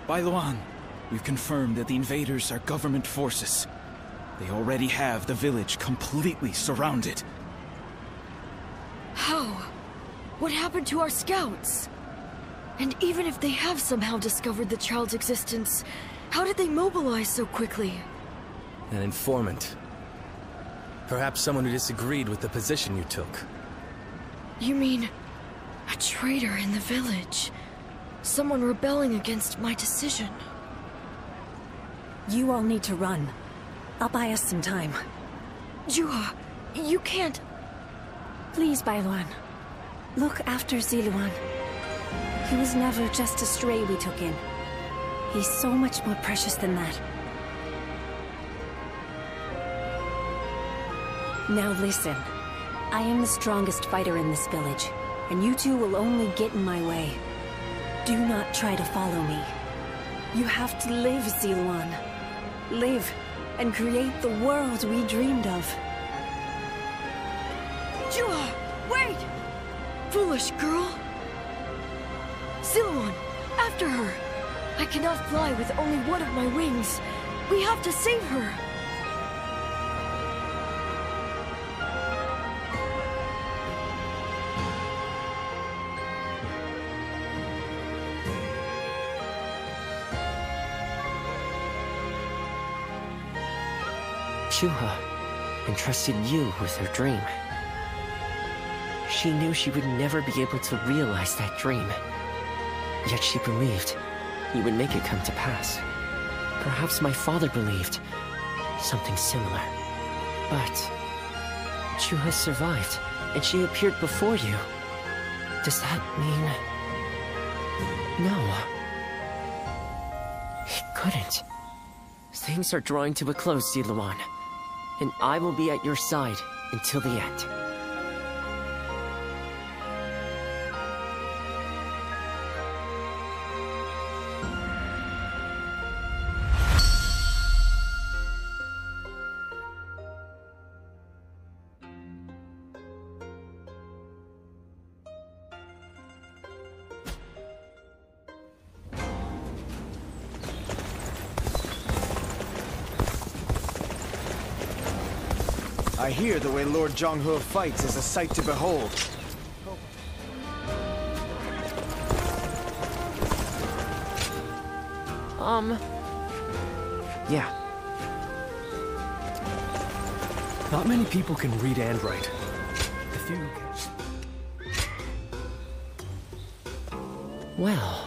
Bailuan, we've confirmed that the invaders are government forces. They already have the village completely surrounded. How? What happened to our scouts? And even if they have somehow discovered the child's existence, how did they mobilize so quickly? An informant. Perhaps someone who disagreed with the position you took. You mean a traitor in the village? Someone rebelling against my decision. You all need to run. I'll buy us some time. Juha, you can't... Please, Bailuan. Look after Ziluan. He was never just a stray we took in. He's so much more precious than that. Now listen. I am the strongest fighter in this village, and you two will only get in my way. Do not try to follow me. You have to live, Ziluan. Live, and create the world we dreamed of. Jua, wait! Foolish girl! Siluan, after her! I cannot fly with only one of my wings. We have to save her! Chuha entrusted you with her dream. She knew she would never be able to realize that dream. Yet she believed you would make it come to pass. Perhaps my father believed something similar. But Chuha survived, and she appeared before you. Does that mean... No. It couldn't. Things are drawing to a close, Siluan. And I will be at your side until the end. I hear the way Lord Zhonghe fights is a sight to behold. Yeah. Not many people can read and write. The few can... Well...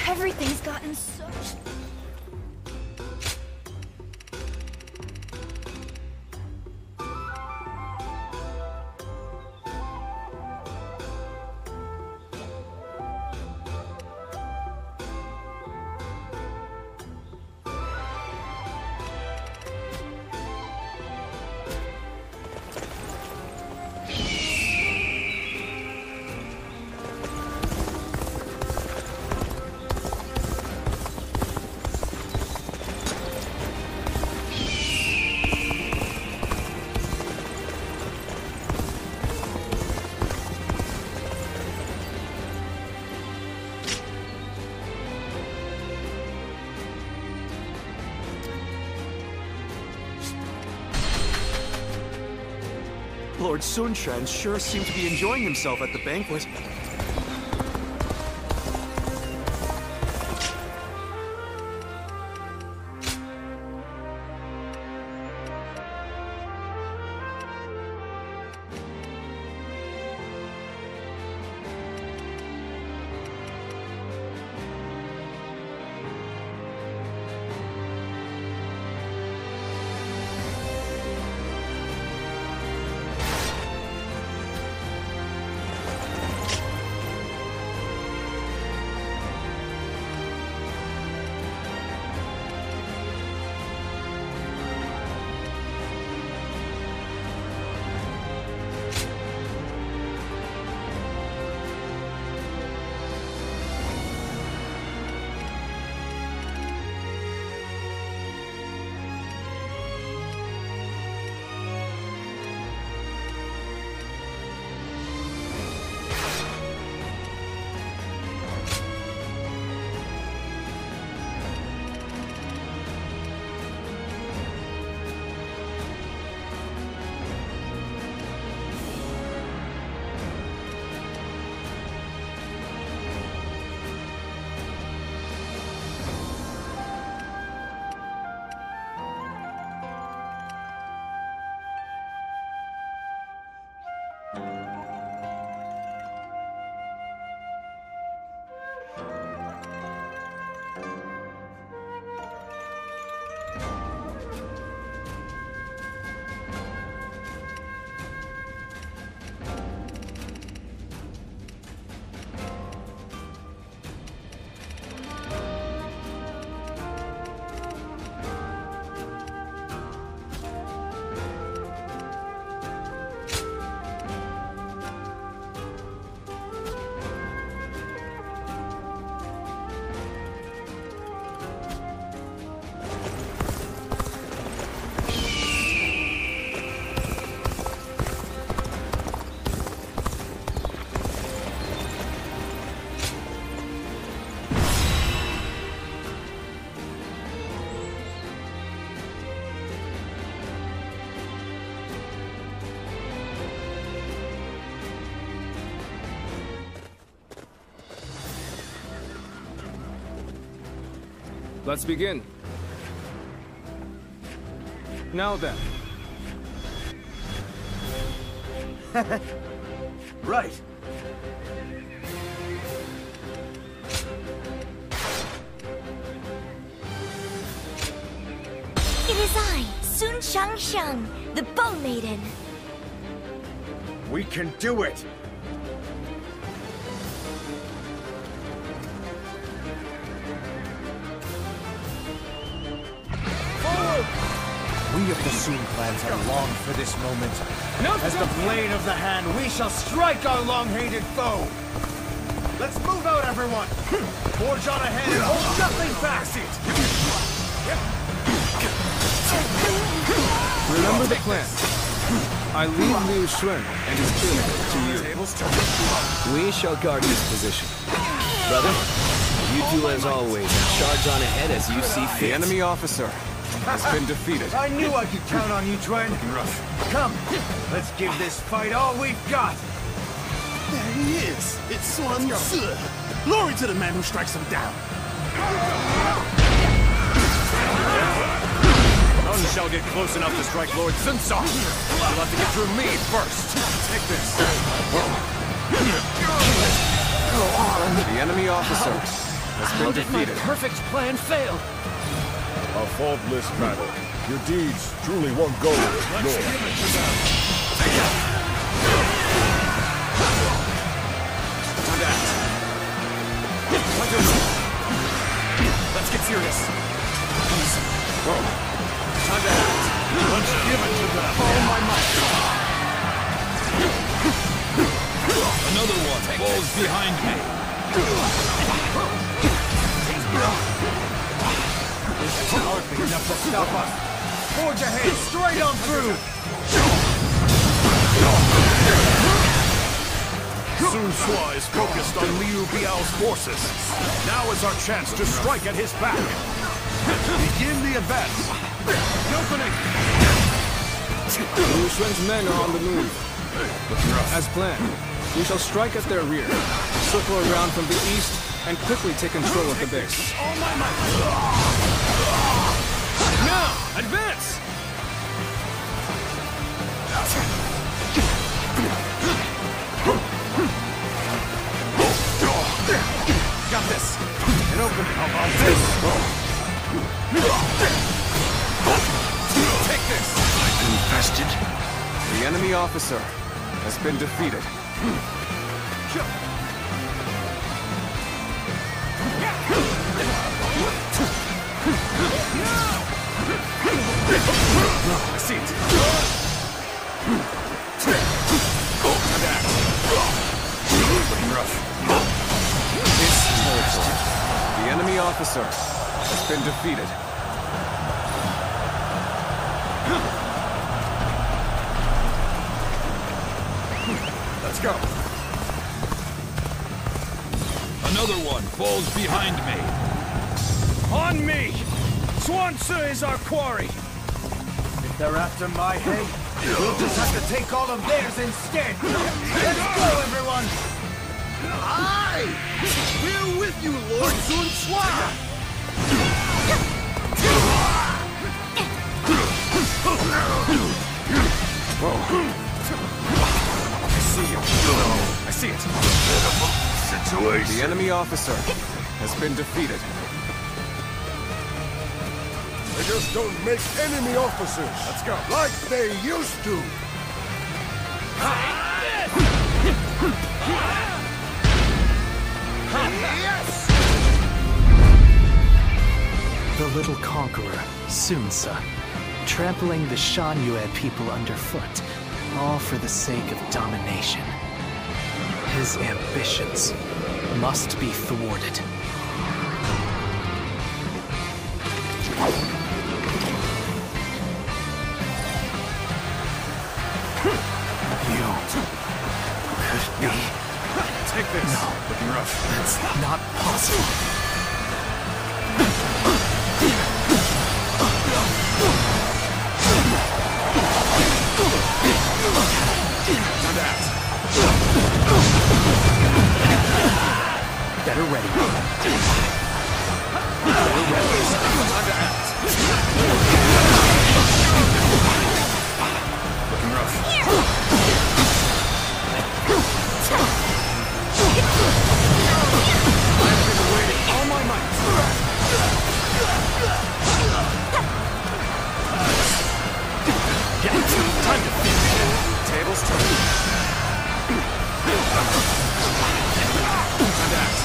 Everything's gotten so... Lord Sun Quan sure seemed to be enjoying himself at the banquet. Let's begin. Now then. Right. It is I, Sun Shang, the Bow Maiden. We can do it! We of the Sun clans have longed for this moment. As the blade of the hand, we shall strike our long-hated foe! Let's move out, everyone! Forge on ahead and hold nothing back! Remember the plan. I leave Liu Xun and his killer to you. We shall guard this position. Brother, you do as always and charge on ahead as you see fit. The enemy officer has been defeated. I knew I could count on you, Twen. Come, let's give this fight all we've got. There he is. It's Sun Tzu. Glory to the man who strikes him down. None shall get close enough to strike Lord Sun Tzu. You'll have to get through me first. Take this. Go on. The enemy officer has been defeated. My perfect plan failed. A faultless battle. Your deeds truly won't go ignored. Let's get serious. Time to act. Let's give it to them. Follow my might. Another one falls behind me. This is hardly enough to stop us. Forge ahead, straight on through. Sun Tzu is focused on Liu Biao's forces. Now is our chance to strike at his back. Begin the advance. The opening. Liu Xun's men are on the move. As planned, we shall strike at their rear, circle around from the east, and quickly take control of the base. All my might. Now, advance! Got this. An open. How about this? Take this. Infested. The enemy officer has been defeated. I see it. Looking rough. This territory. The enemy officer has been defeated. Let's go. Another one falls behind me. On me! Sun Tzu is our quarry. If they're after my head, we'll just have to take all of theirs instead. Let's go, everyone! Aye! We're with you, Lord Sun Tzu! I see you. I see it. Situation. The enemy officer has been defeated. They just don't make enemy officers. Let's go. Like they used to. Yes! The little conqueror, Sun Tzu, trampling the Shan Yue people underfoot, all for the sake of domination. His ambitions must be thwarted. You could be... Take this. No, looking rough. That's not possible. Better ready. Time to act. Looking rough. I've been waiting all my might. Time to finish. Tables turn. Time to act.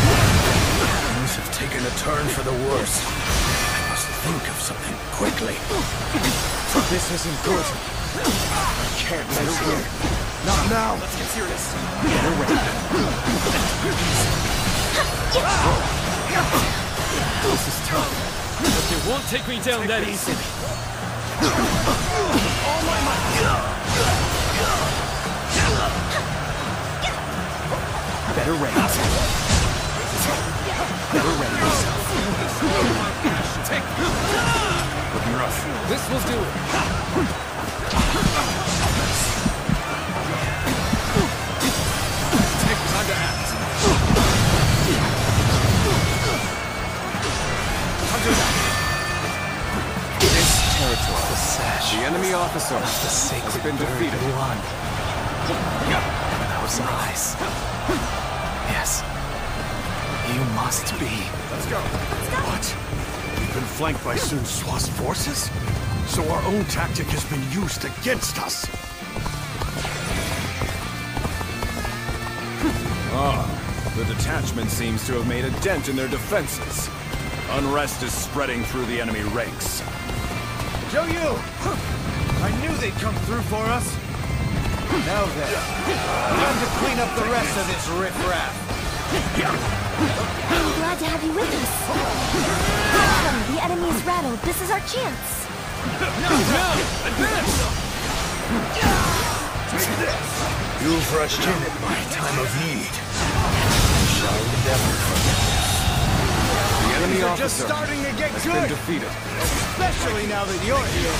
Things have taken a turn for the worse. I must think of something quickly. This isn't good. I can't miss here. Not now. Let's get serious. Get away. This is tough, but they won't take me down that easily. All my might. Better ready. Better ready yourself. Take. Looking rough. This will do it. Take time to act. Time to act. This territory, the sash. The enemy officer The sacred has been bird defeated. won. Those eyes. Yes. You must be. Let's go. What? We've been flanked by Sun Tzu's forces? So our own tactic has been used against us. The detachment seems to have made a dent in their defenses. Unrest is spreading through the enemy ranks. Zhou Yu! I knew they'd come through for us. Now then, time to clean up the rest of this riffraff. I'm glad to have you with us. Come, the enemy is rattled. This is our chance. Now! Advance! You've rushed in at my time of need. Shall never forget this. The enemy Things are officer just starting to get has good. been defeated. Especially now that you're here.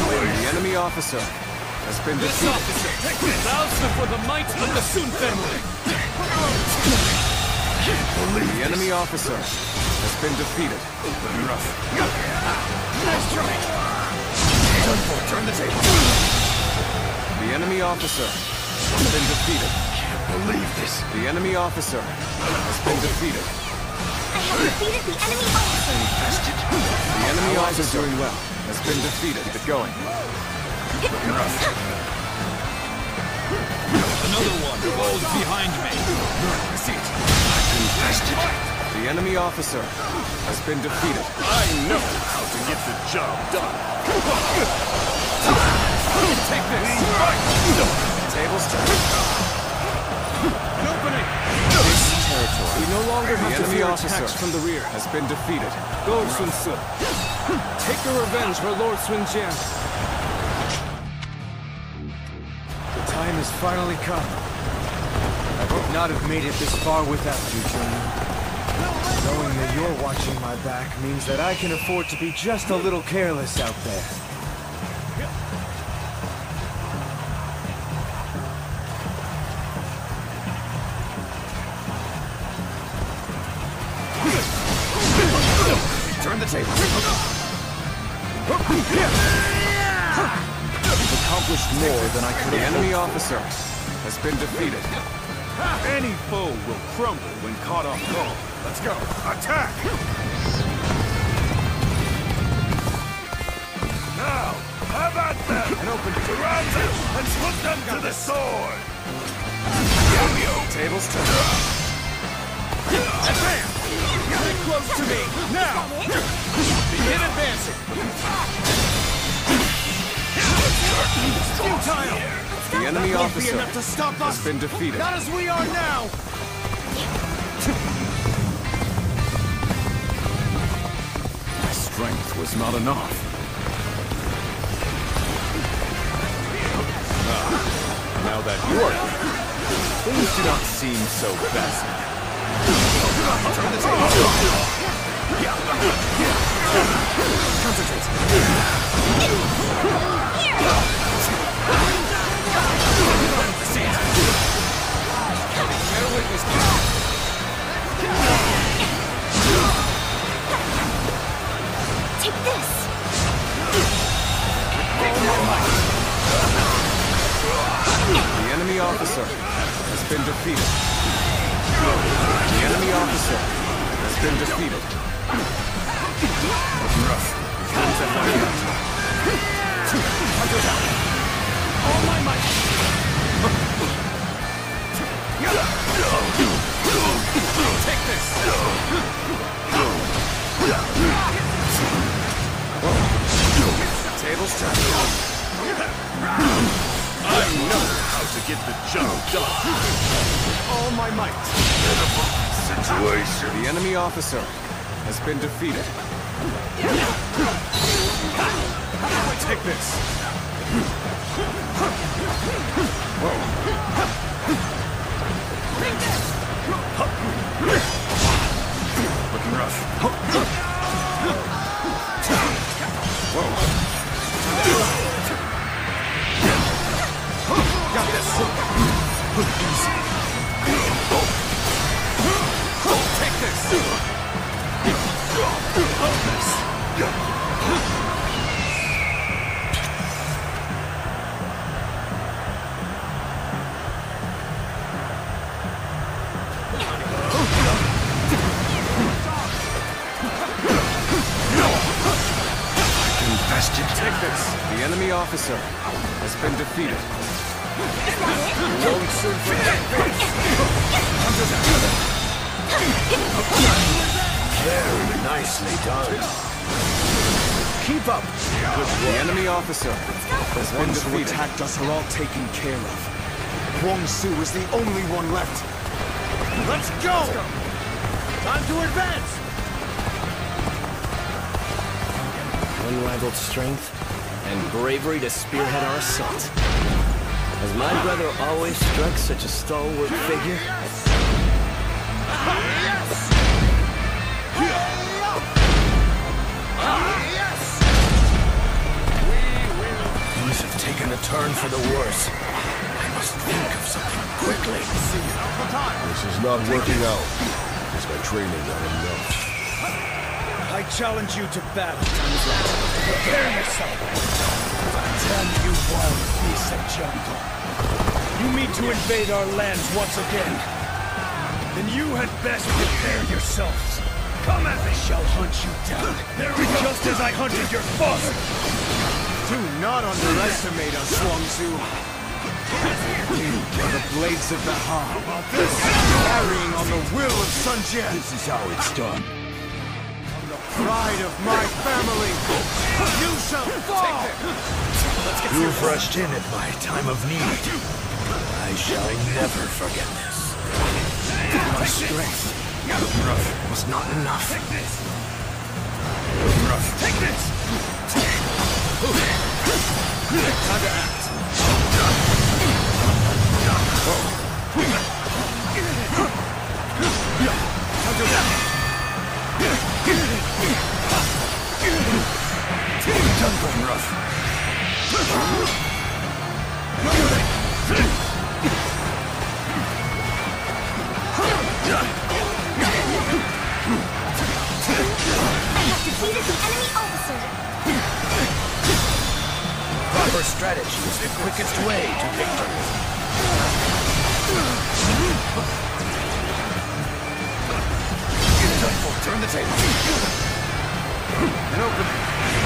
The enemy officer has been This defeated. officer bows before the might of the Sun family. The enemy officer has been defeated. Looking rough. Nice try. Turn the table. The enemy officer has been defeated. Can't believe this. The enemy officer has been defeated. I have defeated the enemy officer. The enemy officer doing well has been defeated. Get going. Looking rough. Another one falls behind me. See it. The enemy officer has been defeated. I know how to get the job done. Take this. Tables turn. An opening! This territory. We no longer have to fear attacks officer from the rear. has been defeated. Go, Sun Tzu. Take your revenge for Lord Sun Jian. The time has finally come. I would not have made it this far without you, Junior. Knowing that you're watching my back means that I can afford to be just a little careless out there. Turn the table. You've accomplished more than I could The have enemy hoped officer has been defeated. Any foe will crumble when caught off guard. Let's go. Attack! Now, have at them! And open to round them and put them to the sword! Tables turn. Advance! Get close to me! Now! Begin advancing! Futile! The enemy Won't be officer enough to stop has us. been defeated. Not as we are now! My strength was not enough. Now that you're here, things do not seem so best. Turn the table. Concentrate. defeated. The enemy officer has been defeated. Rough. All my might. Take this. Tables turned. I know how to get the job done. All my might. Situation. The enemy officer has been defeated. Take this. Looking rough. Got this. Easy. Take this. Take this. The enemy officer has been defeated. Won't soon forget this. Very nicely done. Keep up. The enemy officer has been Ones who defeated. attacked us are all taken care of. Huang Su is the only one left. Let's go! Time to advance! Unrivaled strength and bravery to spearhead our assault. Has my brother always struck such a stalwart figure? Things have taken a turn for the worse. I must think of something quickly. This is not working out. Is my training not enough? I challenge you to battle. Prepare yourself. Damn you wild beasts of jungle. You mean to invade our lands once again? Then you had best prepare yourselves. Come at me. I shall hunt you down. There we go. Just as I hunted your father. Do not underestimate us, Huang Su. You are the blades of the Han. Carrying on the will of Sun Jian. This is how it's done. Pride of my family, you shall fall! You've rushed in at my time of need. I shall never forget this. My strength was not enough. Take this! Time to act. Done going rough. Defeated the enemy officer. Proper strategy is the quickest way to victory. Turn the table. And open it.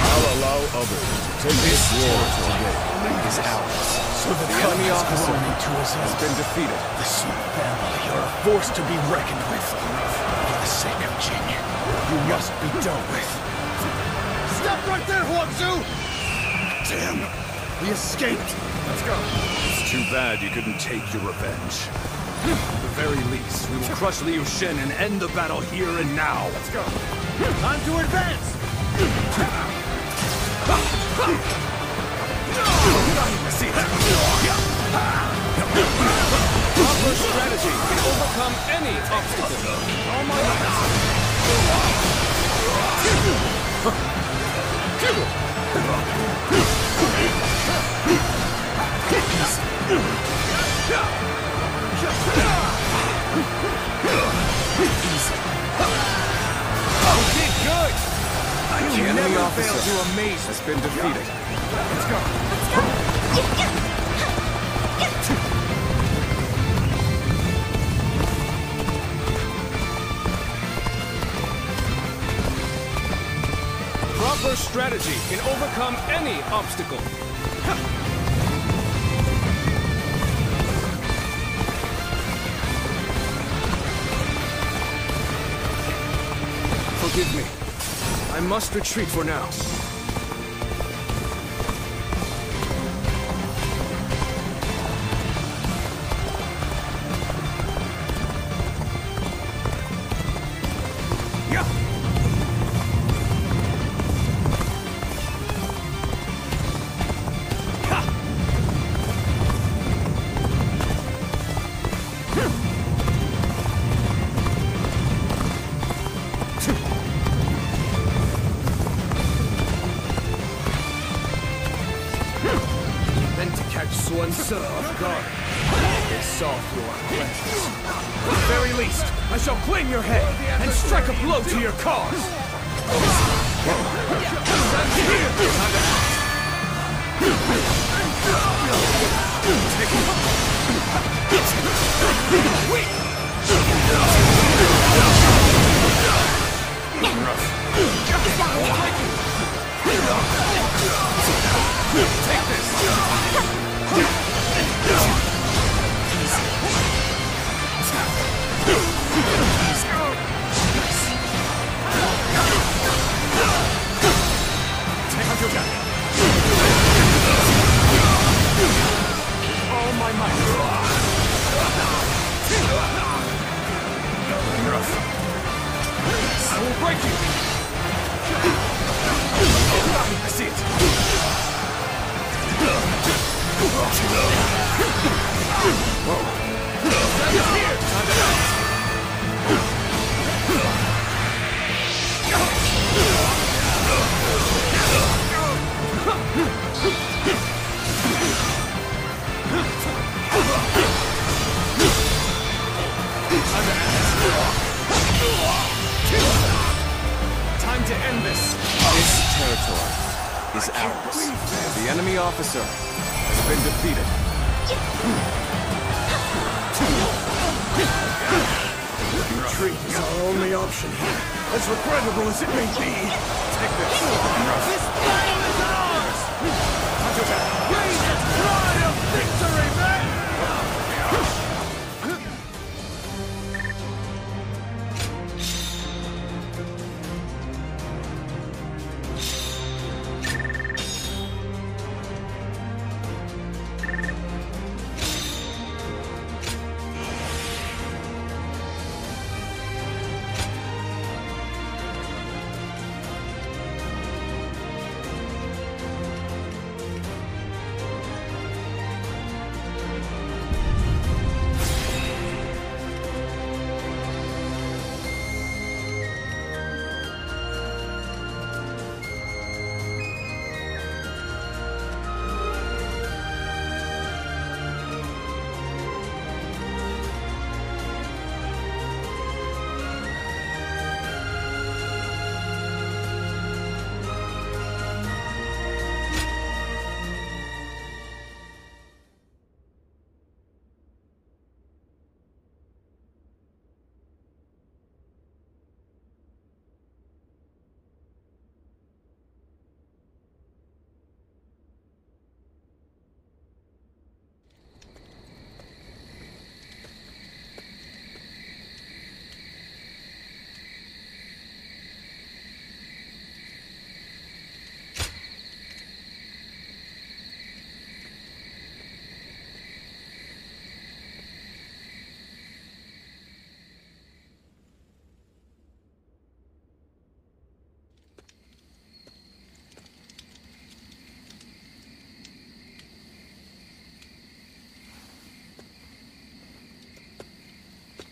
I'll allow others to take this war today. Is ours. So the enemy officer has been defeated. The Sun family are a force to be reckoned with. For the sake of Jing, you must be dealt with. Stop right there, Huang Su! Damn, we escaped. Let's go. It's too bad you couldn't take your revenge. At the very least, we will crush Liu Shen and end the battle here and now. Let's go. Time to advance! Proper strategy can overcome any obstacle. All my did good! The enemy officer has been defeated. Let's go. proper strategy can overcome any obstacle. Forgive me. I must retreat for now. Off guard. They solve your plans. At the very least, I shall claim your head and strike a blow to your cause. Take this. All my might. I will break you. I see it. Time to end this. This territory is ours. The enemy officer has been defeated. Retreat is our only option here. As regrettable as it may be. Take this. This battle is ours! Raise the cry of victory, men!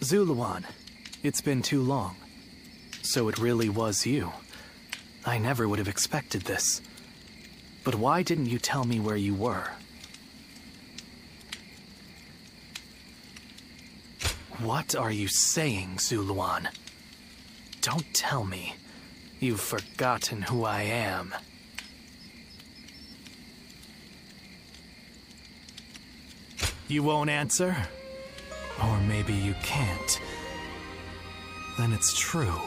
Zuluan, it's been too long. So it really was you. I never would have expected this. But why didn't you tell me where you were? What are you saying, Zuluan? Don't tell me you've forgotten who I am. You won't answer? Or maybe you can't. Then it's true.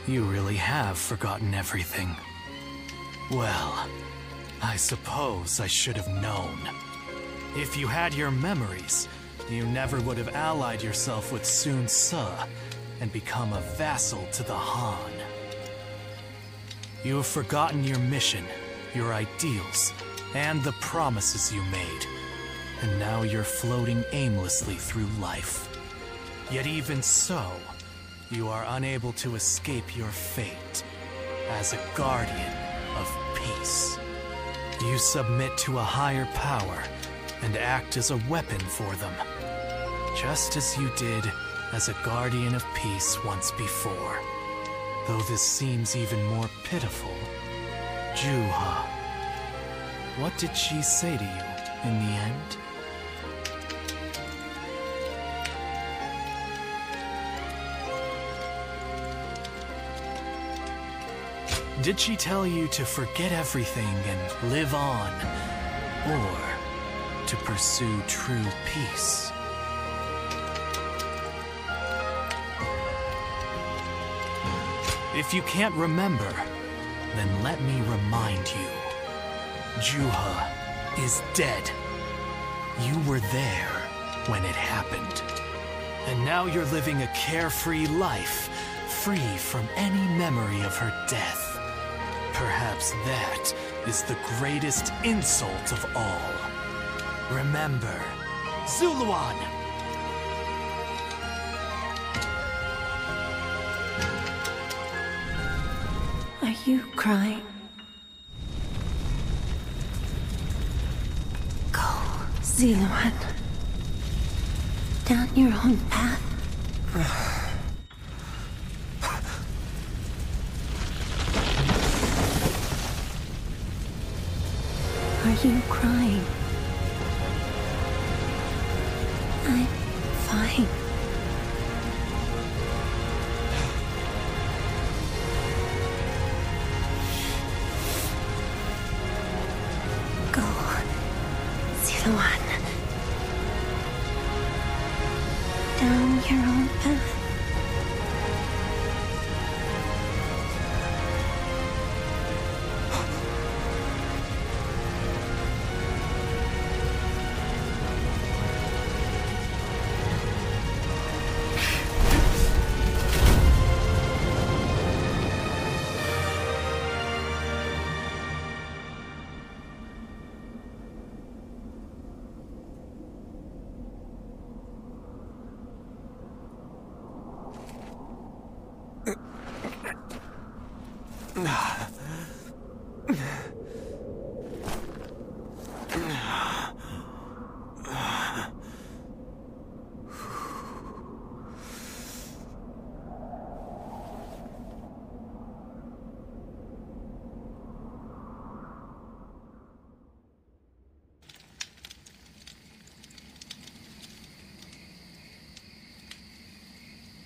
You really have forgotten everything. Well, I suppose I should have known. If you had your memories, you never would have allied yourself with Sun Ce and become a vassal to the Han. You have forgotten your mission, your ideals, and the promises you made, and now you're floating aimlessly through life. Yet even so, you are unable to escape your fate as a guardian of peace. You submit to a higher power and act as a weapon for them, just as you did as a guardian of peace once before. Though this seems even more pitiful, Juha, what did she say to you in the end? Did she tell you to forget everything and live on, or to pursue true peace? If you can't remember, then let me remind you. Juha is dead. You were there when it happened. And now you're living a carefree life, free from any memory of her death. Perhaps that is the greatest insult of all. Remember, Zuluan! Are you crying? Go, Zuluan. Down your own path. Are you crying? I'm fine. Go, Zuluan. Down your own path.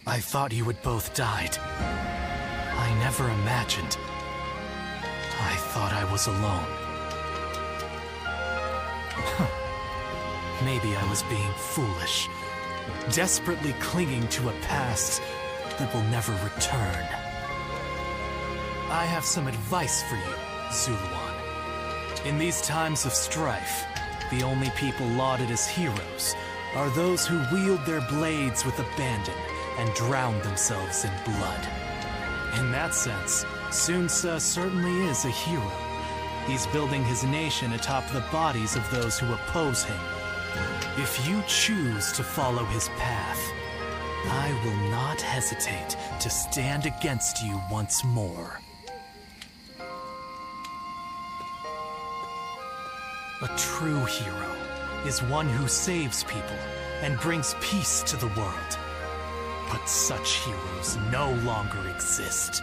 I thought you had both died. I never imagined. I thought I was alone. Maybe I was being foolish, desperately clinging to a past that will never return. I have some advice for you, Zuluan. In these times of strife, the only people lauded as heroes are those who wield their blades with abandon and drown themselves in blood. In that sense, Sun Ce certainly is a hero. He's building his nation atop the bodies of those who oppose him. If you choose to follow his path, I will not hesitate to stand against you once more. A true hero is one who saves people and brings peace to the world. But such heroes no longer exist.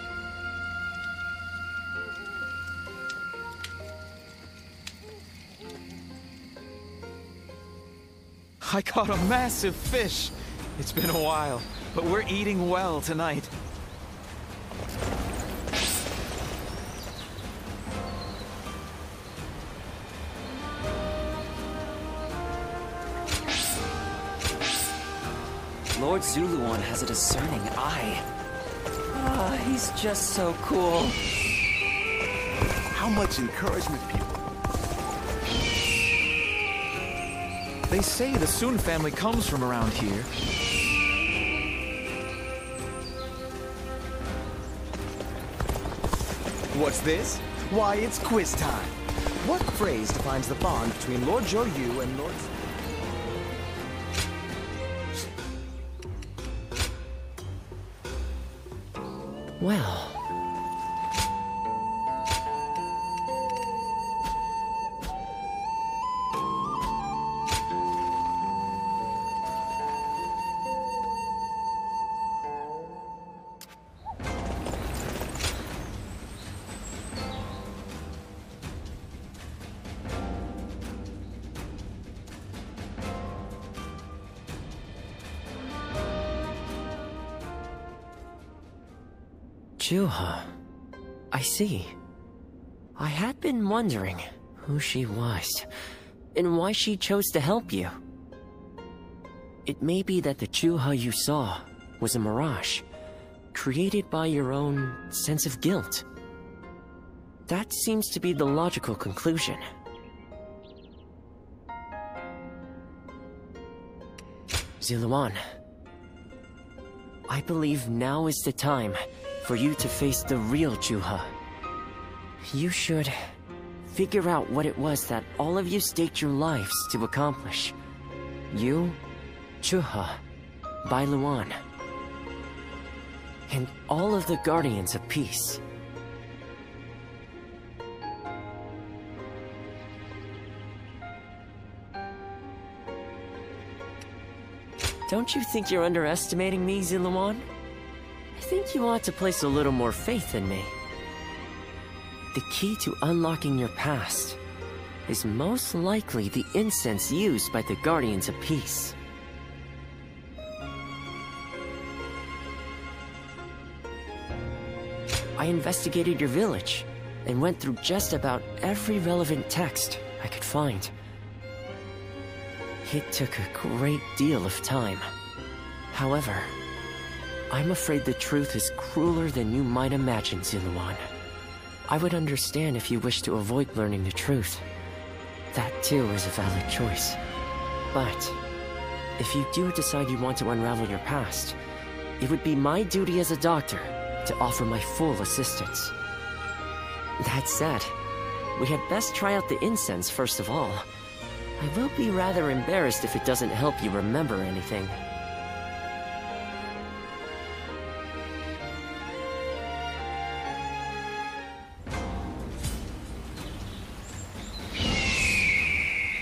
I caught a massive fish. It's been a while, but we're eating well tonight. Lord Zuluan has a discerning eye. Ah, he's just so cool. how much encouragement people... They say the Sun family comes from around here. What's this? Why, it's quiz time. What phrase defines the bond between Lord Zhou Yu and Lord... Well... Juha. I see. I had been wondering who she was, and why she chose to help you. It may be that the Juha you saw was a mirage, created by your own sense of guilt. That seems to be the logical conclusion. Ziluan, I believe now is the time for you to face the real Juha. You should figure out what it was that all of you staked your lives to accomplish. You, Juha, Bailuan, and all of the Guardians of Peace. Don't you think you're underestimating me, Ziluan? I think you ought to place a little more faith in me. The key to unlocking your past is most likely the incense used by the Guardians of Peace. I investigated your village and went through just about every relevant text I could find. It took a great deal of time. However, I'm afraid the truth is crueler than you might imagine, Ziluan. I would understand if you wish to avoid learning the truth. That too is a valid choice. But if you do decide you want to unravel your past, it would be my duty as a doctor to offer my full assistance. That said, we had best try out the incense first of all. I will be rather embarrassed if it doesn't help you remember anything.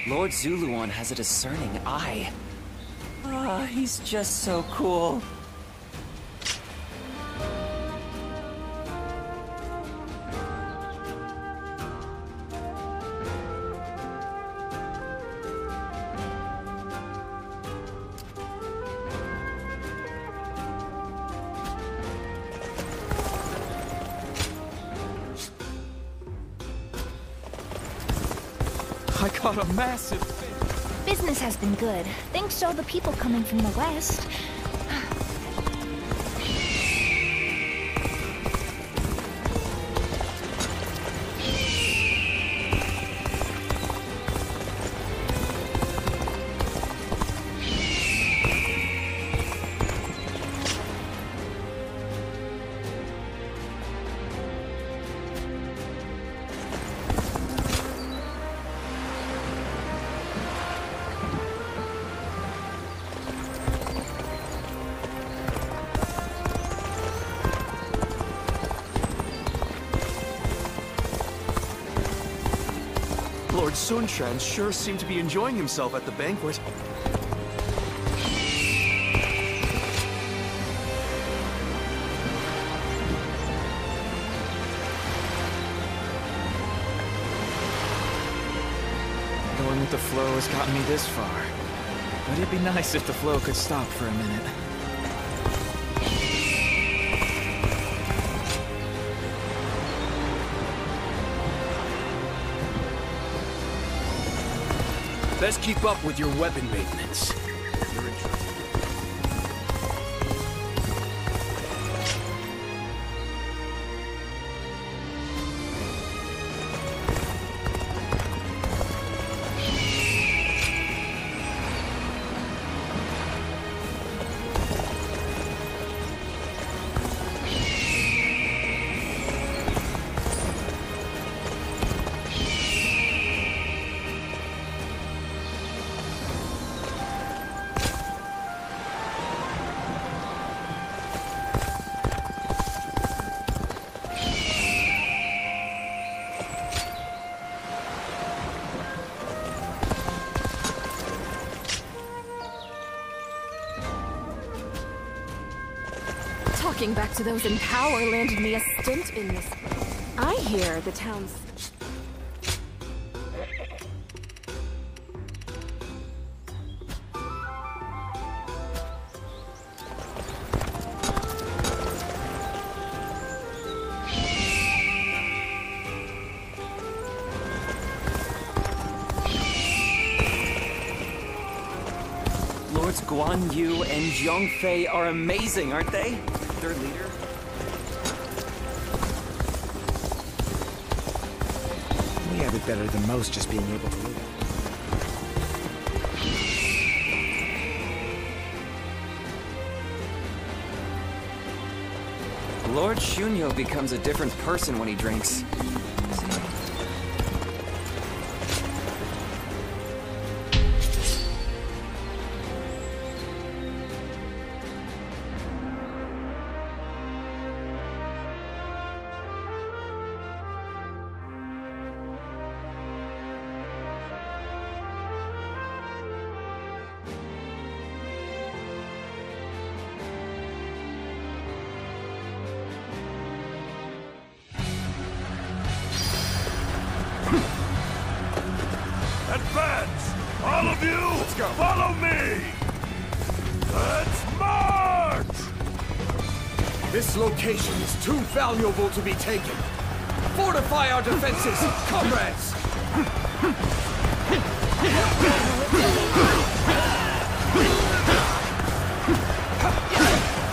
Lord Zuluan has a discerning eye. Ah, he's just so cool. I caught a massive... Business has been good, thanks to all the people coming from the west. Lord Sun Quan sure seemed to be enjoying himself at the banquet. Going with the flow has gotten me this far. But it'd be nice if the flow could stop for a minute. Best keep up with your weapon maintenance. Walking back to those in power landed me a stint in this. I hear the town's... Lords Guan Yu and Zhang Fei are amazing, aren't they? Their leader? We have it better than most just being able to live. Lord Shunyo becomes a different person when he drinks. Advance! All of you, let's go. Follow me! Let's march! This location is too valuable to be taken. Fortify our defenses, comrades!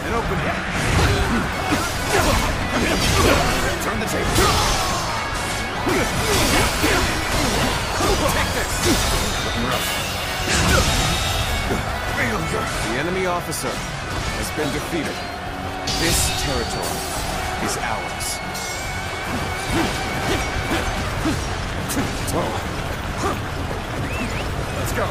And open it. Turn the table. Take this! The enemy officer has been defeated. This territory is ours. Whoa. Let's go.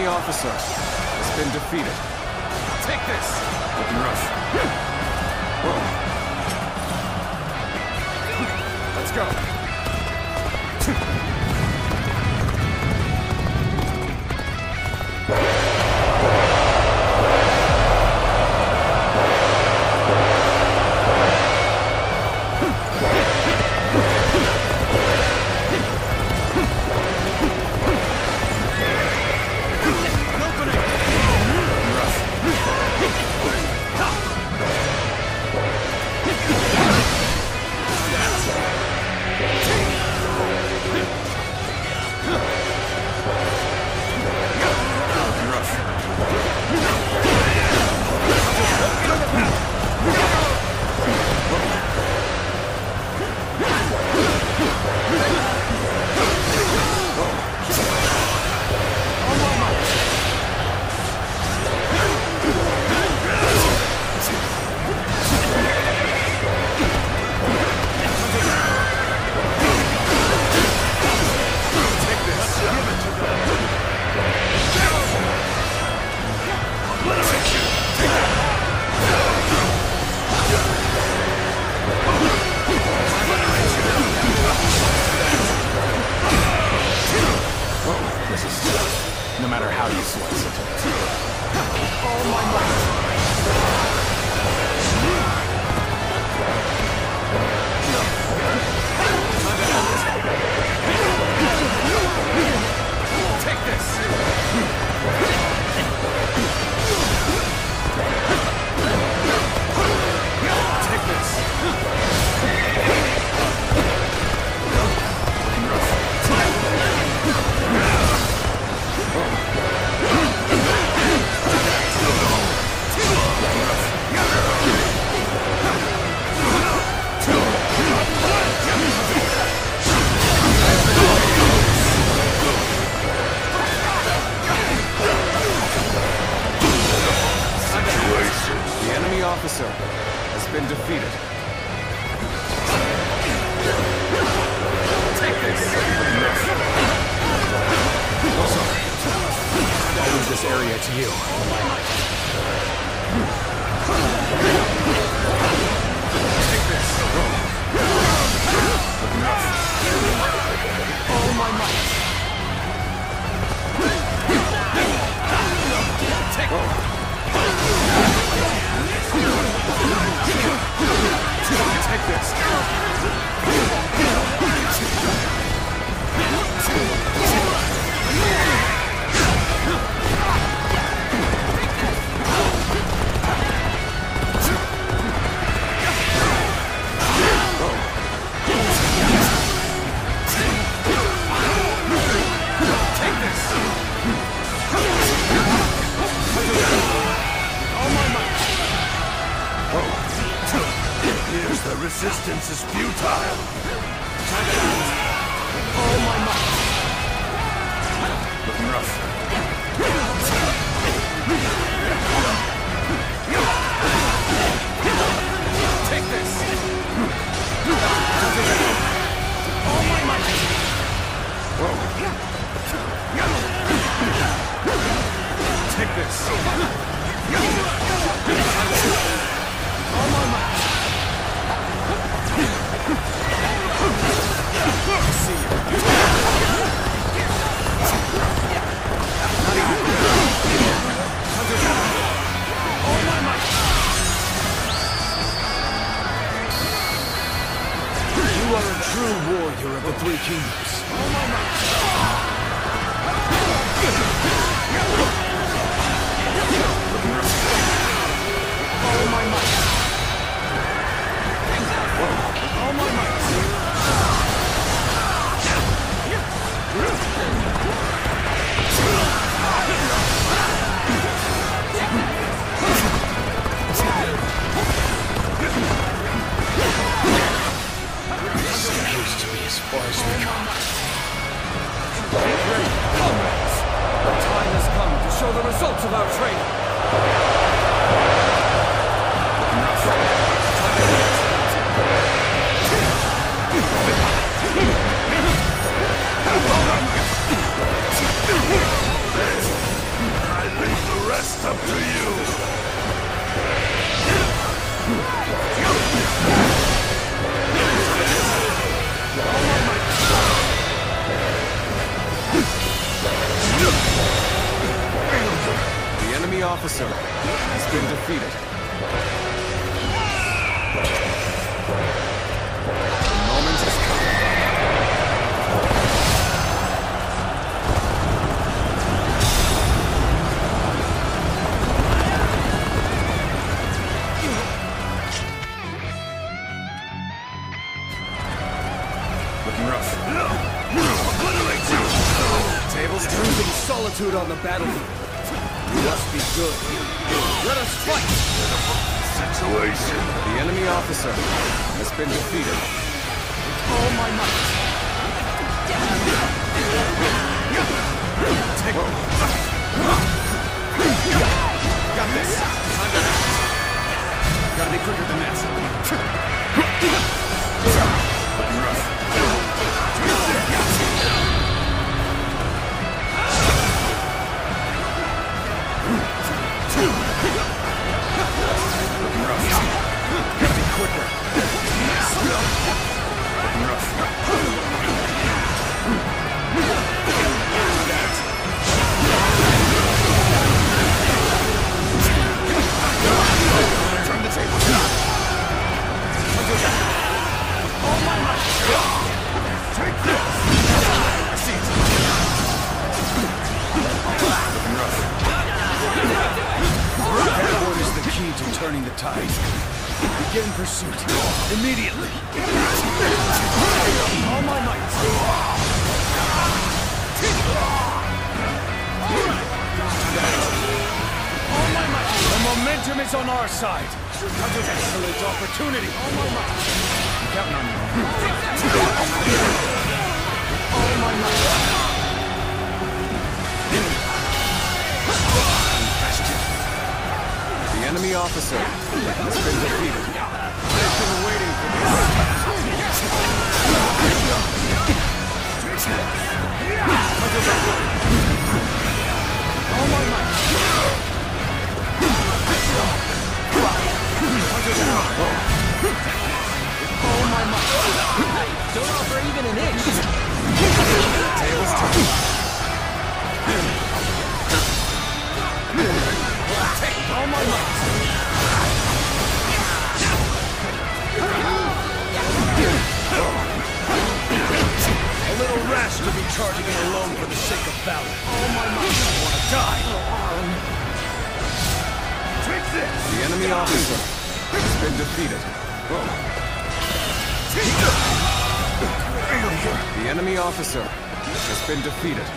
Officer has been defeated. Take this! Looking rough. Whoa. Let's go. This is no matter how you slice it. All my might. Take this! Take this! The enemy officer has been defeated. Take this! Oh, sorry. I'll leave this area to you. Take this! All my might. Take Take this! The resistance is futile. All my might. Looking rough. Take this! All my might. Take this! All my might. See you. All my might. You are a true warrior of the Three Kingdoms. All my might. All my might. All my might. Supposed to be as far as we come. Get ready, comrades. The time has come to show the results of our training. I leave the rest up to you. The enemy officer has been defeated. The moment has come. Looking rough. Obliterate you! Tables turned in solitude on the battlefield. You must be good. Let us fight! Situation. The enemy officer has been defeated. All my might. Take it. Got this. Gotta be quicker than that. Looking rough. Looking rough. Gotta be quicker. Looking rough. turning the tide. Begin pursuit. Immediately. All my might. The momentum is on our side. Excellent opportunity. All my might. I'm counting on you. All my might. The enemy officer has been defeated. They've been waiting for this. All my might. All my might. Don't offer even an inch. Tables turn. All my might. A little rash to be charging in alone for the sake of valor. All my might. I want to die. Take this. The enemy officer has been defeated. The enemy officer has been defeated.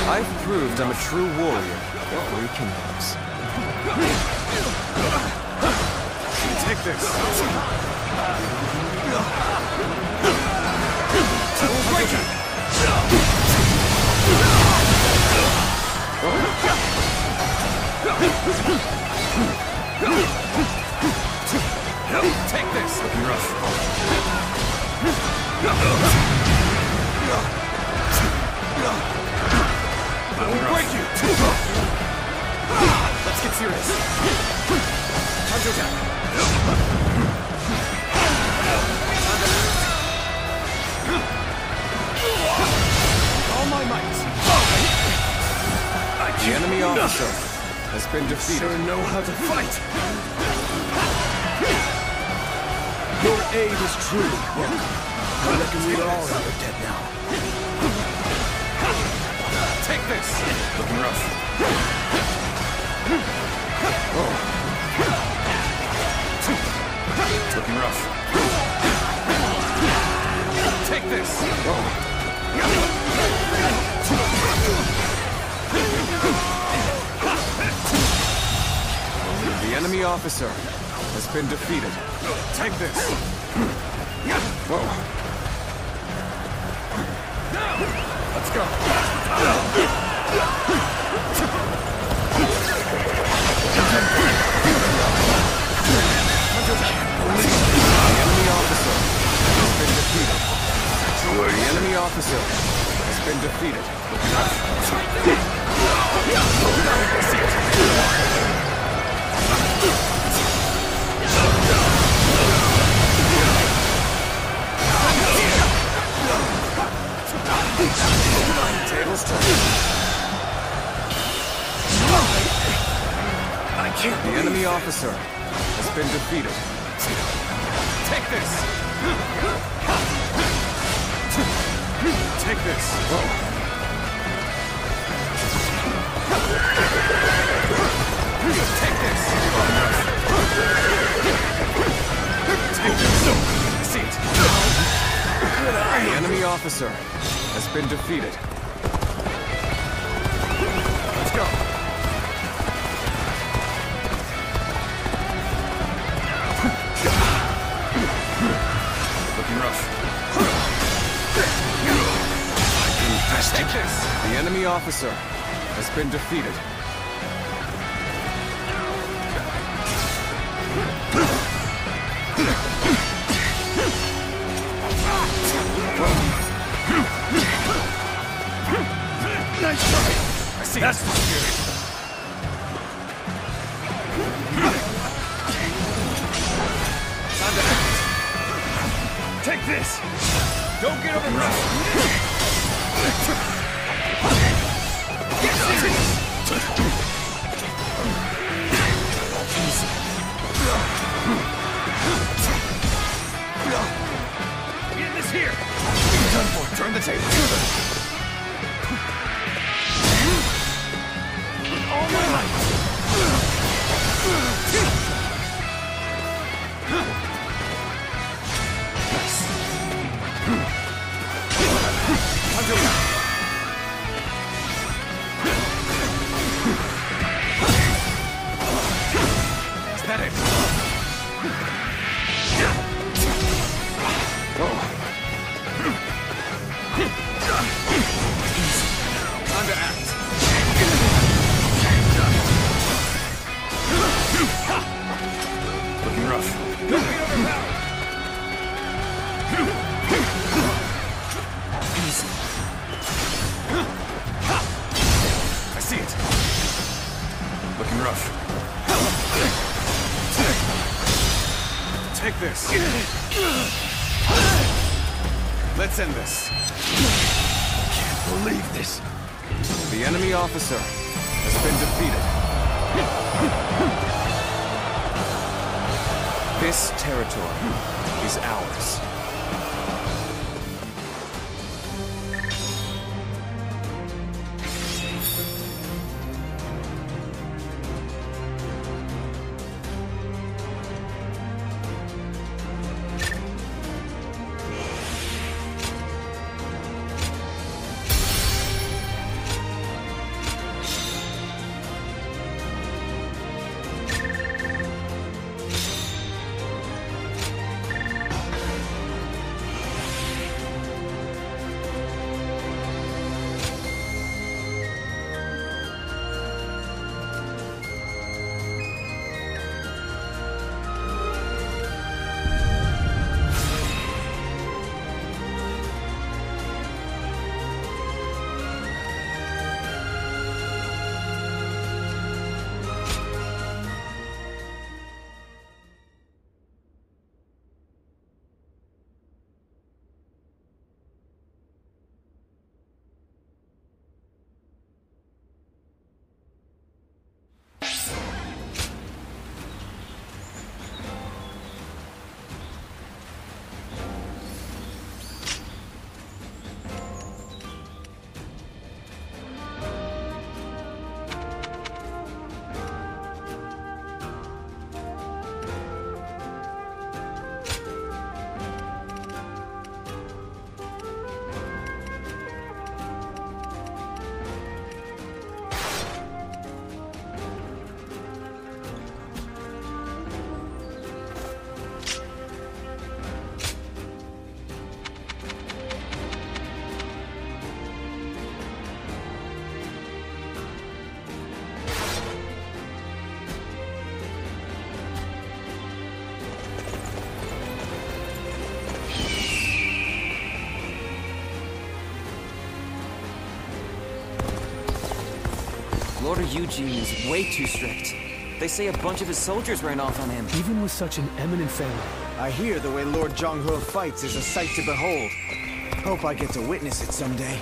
I've proved I'm a true warrior of 3 kingdoms. Take this. Take this. Looking rough. I will break you. Let's get serious. Counter attack. All my might. The enemy officer has been defeated. Sure know how to fight. Your aid is truly welcome. I reckon we are all rather dead now. Take this. Looking rough. Looking rough. Take this. The enemy officer has been defeated. Take this. Let's go. The enemy officer has been defeated. Tables turn. The enemy officer has been defeated. Take this. Take this. Take this. Take this. See it. The enemy officer has been defeated. Let's go. Looking rough. Take this. The enemy officer has been defeated. Nice try. I see. That's the spirit. Take this. Don't get overrun. Get serious. Get this here. You're done for. Turn the table. Take this. Let's end this. Can't believe this. The enemy officer has been defeated. This territory is ours. Lord Eugene is way too strict. They say a bunch of his soldiers ran off on him. Even with such an eminent family. I hear the way Lord Zhonghe fights is a sight to behold. Hope I get to witness it someday.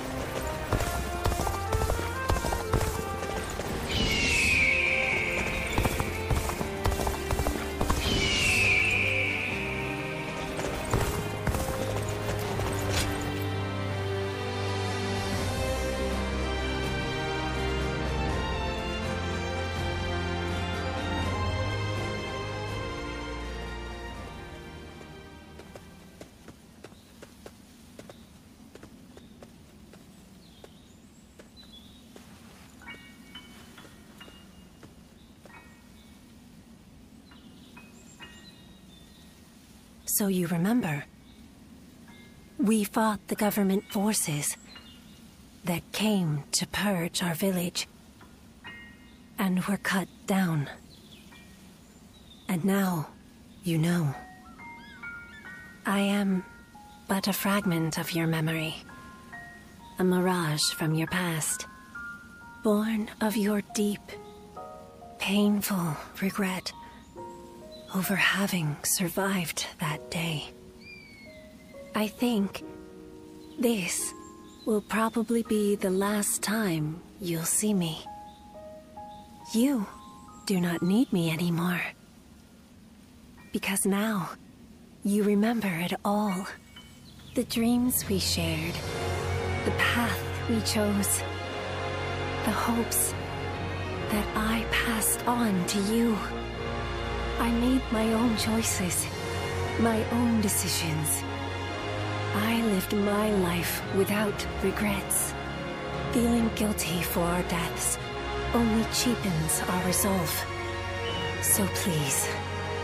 So you remember, we fought the government forces that came to purge our village and were cut down. And now, you know, I am but a fragment of your memory, a mirage from your past, born of your deep, painful regret over having survived that day. I think this will probably be the last time you'll see me. You do not need me anymore. Because now, you remember it all. The dreams we shared, the path we chose, the hopes that I passed on to you. I made my own choices, my own decisions. I lived my life without regrets. Feeling guilty for our deaths only cheapens our resolve. So please,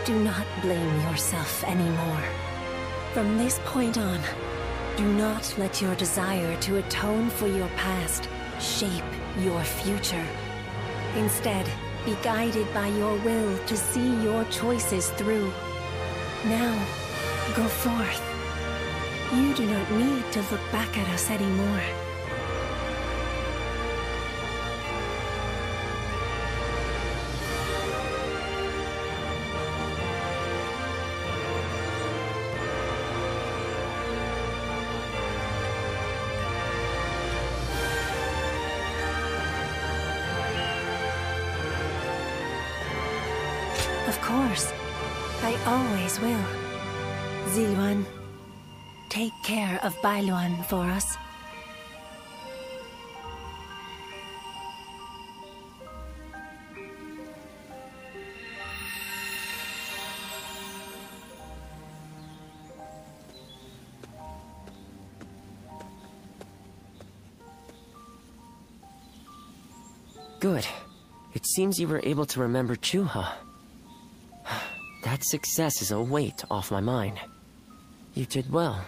do not blame yourself anymore. From this point on, do not let your desire to atone for your past shape your future. Instead, be guided by your will to see your choices through. Now, go forth. You do not need to look back at us anymore. course. I always will. Ziluan, take care of Bailuan for us. Good. It seems you were able to remember Chuha. That success is a weight off my mind. You did well.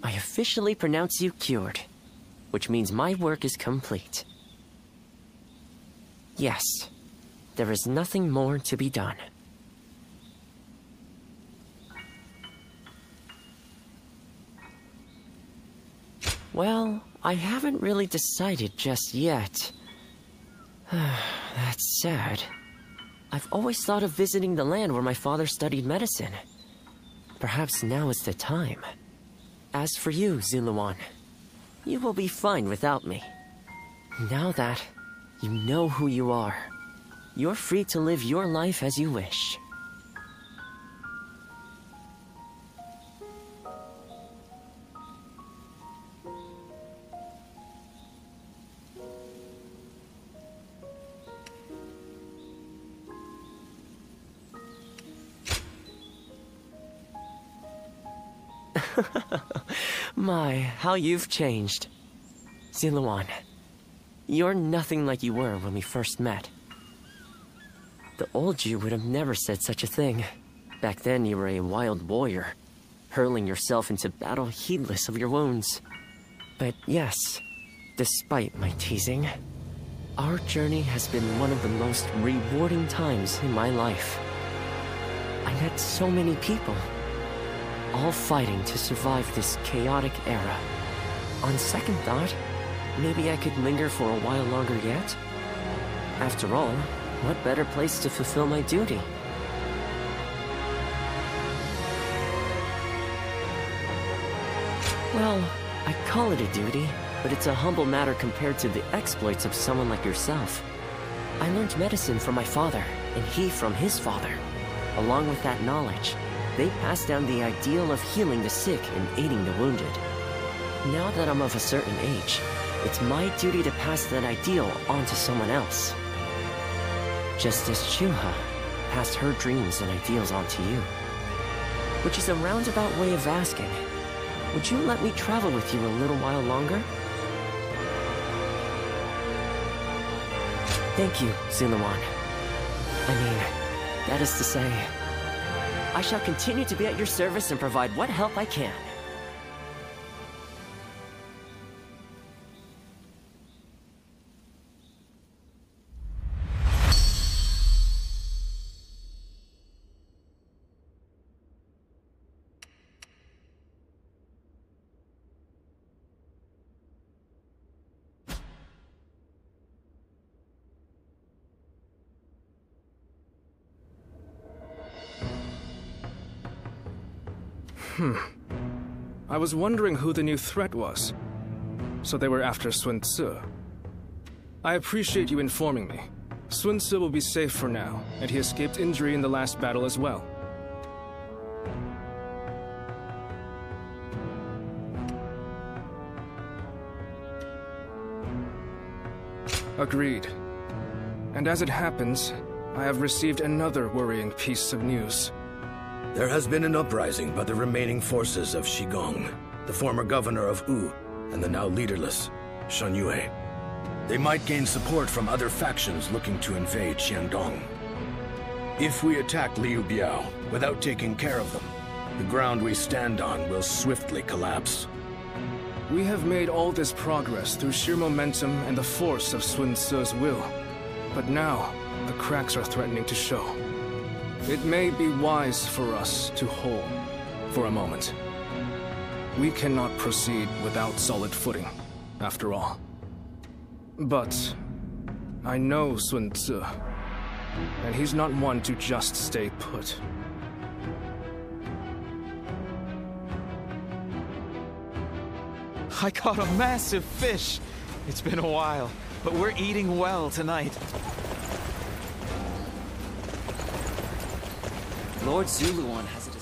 I officially pronounce you cured, which means my work is complete. Yes, there is nothing more to be done. Well, I haven't really decided just yet. That's sad. I've always thought of visiting the land where my father studied medicine. Perhaps now is the time. As for you, Ziluan, you will be fine without me. Now that you know who you are, you're free to live your life as you wish. My, how you've changed. Ziluan, you're nothing like you were when we first met. The old you would have never said such a thing. Back then you were a wild warrior, hurling yourself into battle heedless of your wounds. But yes, despite my teasing, our journey has been one of the most rewarding times in my life. I met so many people, all fighting to survive this chaotic era. On second thought, maybe I could linger for a while longer yet? After all, what better place to fulfill my duty? Well, I call it a duty, but it's a humble matter compared to the exploits of someone like yourself. I learned medicine from my father, and he from his father. Along with that knowledge, they passed down the ideal of healing the sick and aiding the wounded. Now that I'm of a certain age, it's my duty to pass that ideal on to someone else. Just as Chuha passed her dreams and ideals on to you. Which is a roundabout way of asking, would you let me travel with you a little while longer? Thank you, Ziluan. I mean, that is to say, I shall continue to be at your service and provide what help I can. I was wondering who the new threat was. So they were after Sun Tzu. I appreciate you informing me. Sun Tzu will be safe for now, and he escaped injury in the last battle as well. Agreed. And as it happens, I have received another worrying piece of news. There has been an uprising by the remaining forces of Shigong, the former governor of Wu, and the now leaderless Shan Yue. They might gain support from other factions looking to invade Xiandong. If we attack Liu Biao without taking care of them, the ground we stand on will swiftly collapse. We have made all this progress through sheer momentum and the force of Sun Tzu's will. But now, the cracks are threatening to show. It may be wise for us to hold for a moment. We cannot proceed without solid footing, after all. But I know Sun Tzu, and he's not one to just stay put. I caught a massive fish. It's been a while, but we're eating well tonight. Lord Zuluan has it.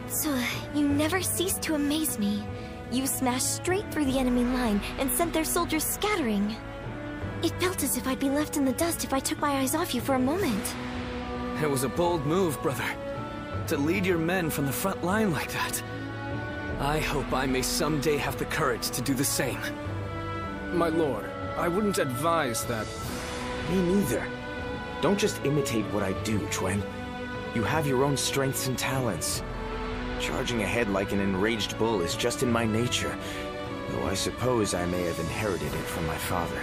So, you never cease to amaze me. You smashed straight through the enemy line and sent their soldiers scattering. It felt as if I'd be left in the dust if I took my eyes off you for a moment. It was a bold move, brother. To lead your men from the front line like that. I hope I may someday have the courage to do the same. My lord, I wouldn't advise that. Me neither. Don't just imitate what I do, Chuen. You have your own strengths and talents. Charging ahead like an enraged bull is just in my nature, though I suppose I may have inherited it from my father.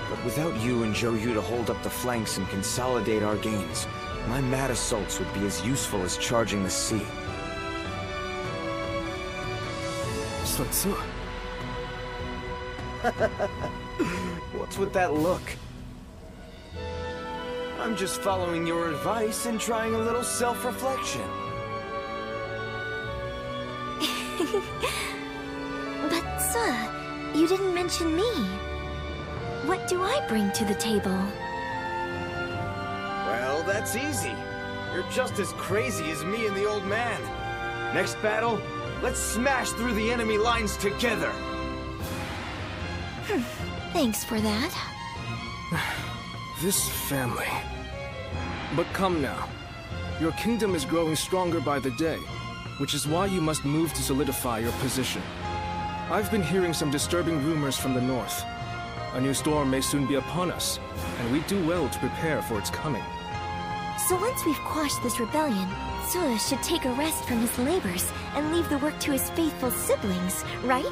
But without you and Zhou Yu to hold up the flanks and consolidate our gains, my mad assaults would be as useful as charging the sea. What's with that look? I'm just following your advice and trying a little self-reflection. But, sir, you didn't mention me. What do I bring to the table? Well, that's easy. You're just as crazy as me and the old man. Next battle, let's smash through the enemy lines together. Thanks for that. This family. But come now. Your kingdom is growing stronger by the day, which is why you must move to solidify your position. I've been hearing some disturbing rumors from the north. A new storm may soon be upon us, and we do well to prepare for its coming. So once we've quashed this rebellion, Suo should take a rest from his labors and leave the work to his faithful siblings, right?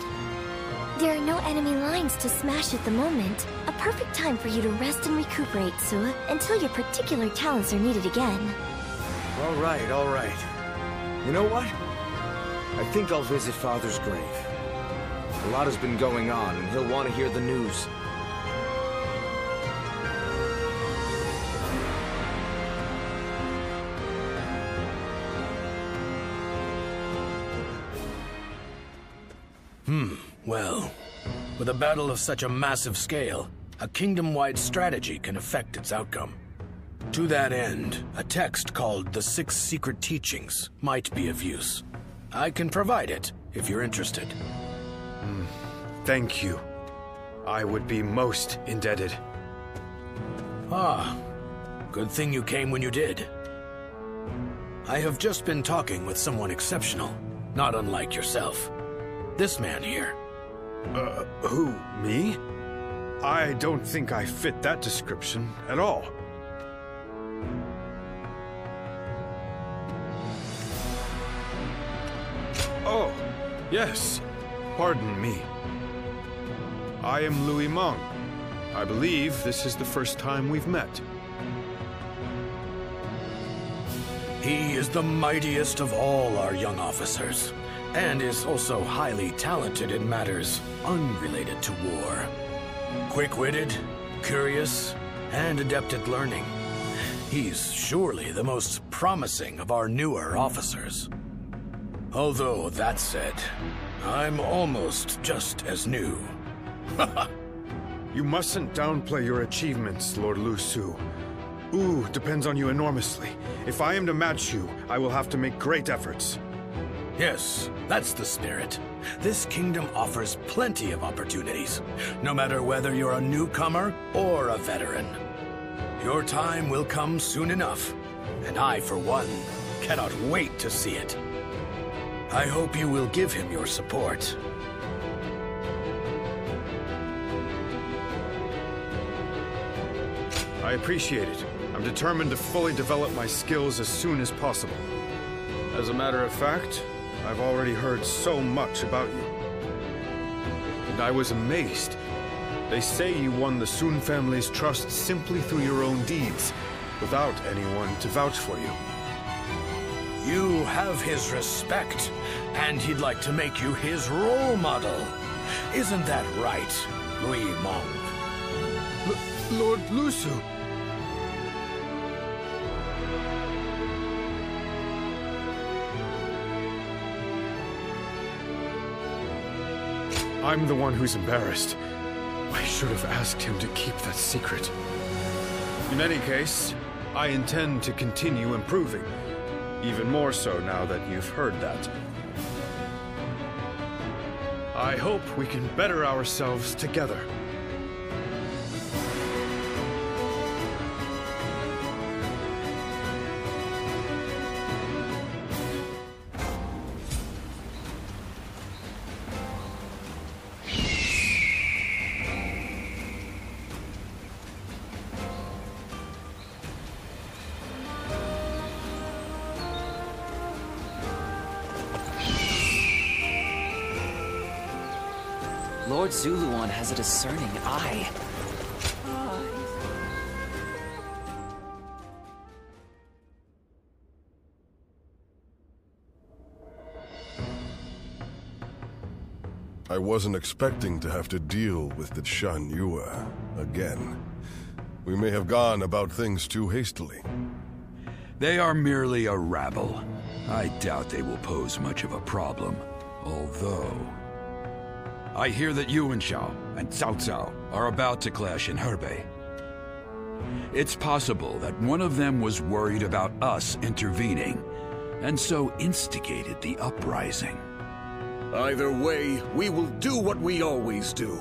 There are no enemy lines to smash at the moment. A perfect time for you to rest and recuperate, Suo, until your particular talents are needed again. All right, all right. You know what? I think I'll visit Father's grave. A lot has been going on, and he'll want to hear the news. Well, with a battle of such a massive scale, a kingdom-wide strategy can affect its outcome. To that end, a text called The Six Secret Teachings might be of use. I can provide it, if you're interested. Thank you. I would be most indebted. Ah, good thing you came when you did. I have just been talking with someone exceptional, not unlike yourself. This man here. Who, me? I don't think I fit that description at all. Oh, yes. Pardon me. I am Louis Meng. I believe this is the first time we've met. He is the mightiest of all our young officers, and is also highly talented in matters unrelated to war. Quick-witted, curious, and adept at learning. He's surely the most promising of our newer officers. Although, that said, I'm almost just as new. You mustn't downplay your achievements, Lord Lu Su. Wu depends on you enormously. If I am to match you, I will have to make great efforts. Yes, that's the spirit. This kingdom offers plenty of opportunities, no matter whether you're a newcomer or a veteran. Your time will come soon enough, and I, for one, cannot wait to see it. I hope you will give him your support. I appreciate it. I'm determined to fully develop my skills as soon as possible. As a matter of fact, I've already heard so much about you. And I was amazed. They say you won the Sun family's trust simply through your own deeds, without anyone to vouch for you. You have his respect, and he'd like to make you his role model. Isn't that right, Louis Meng? Lord Lu Su. I'm the one who's embarrassed. I should have asked him to keep that secret. In any case, I intend to continue improving. Even more so now that you've heard that. I hope we can better ourselves together. Lord Zuluan has a discerning eye. I wasn't expecting to have to deal with the Shan Yue again. We may have gone about things too hastily. They are merely a rabble. I doubt they will pose much of a problem, although... I hear that Yuan Shao and Cao Cao are about to clash in Hebei. It's possible that one of them was worried about us intervening, and so instigated the uprising. Either way, we will do what we always do.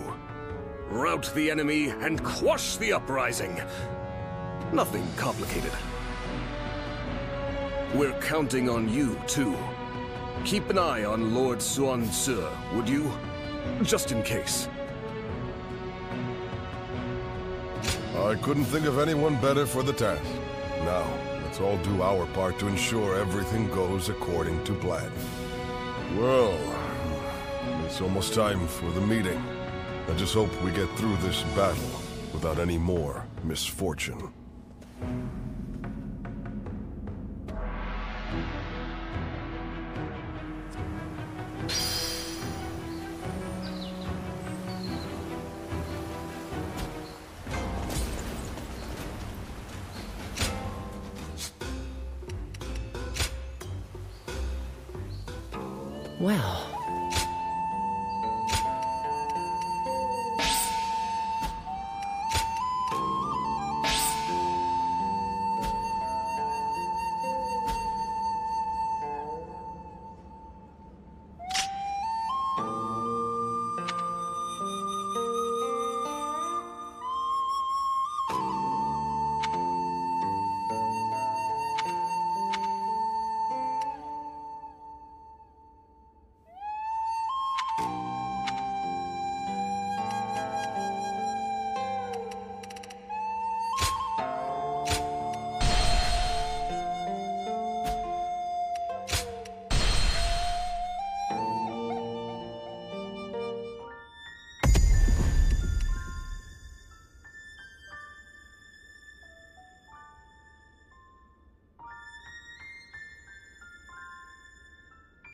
Rout the enemy and quash the uprising. Nothing complicated. We're counting on you, too. Keep an eye on Lord Xuanzi, would you? Just in case. I couldn't think of anyone better for the task. Now, let's all do our part to ensure everything goes according to plan. Well, it's almost time for the meeting. I just hope we get through this battle without any more misfortune. Well,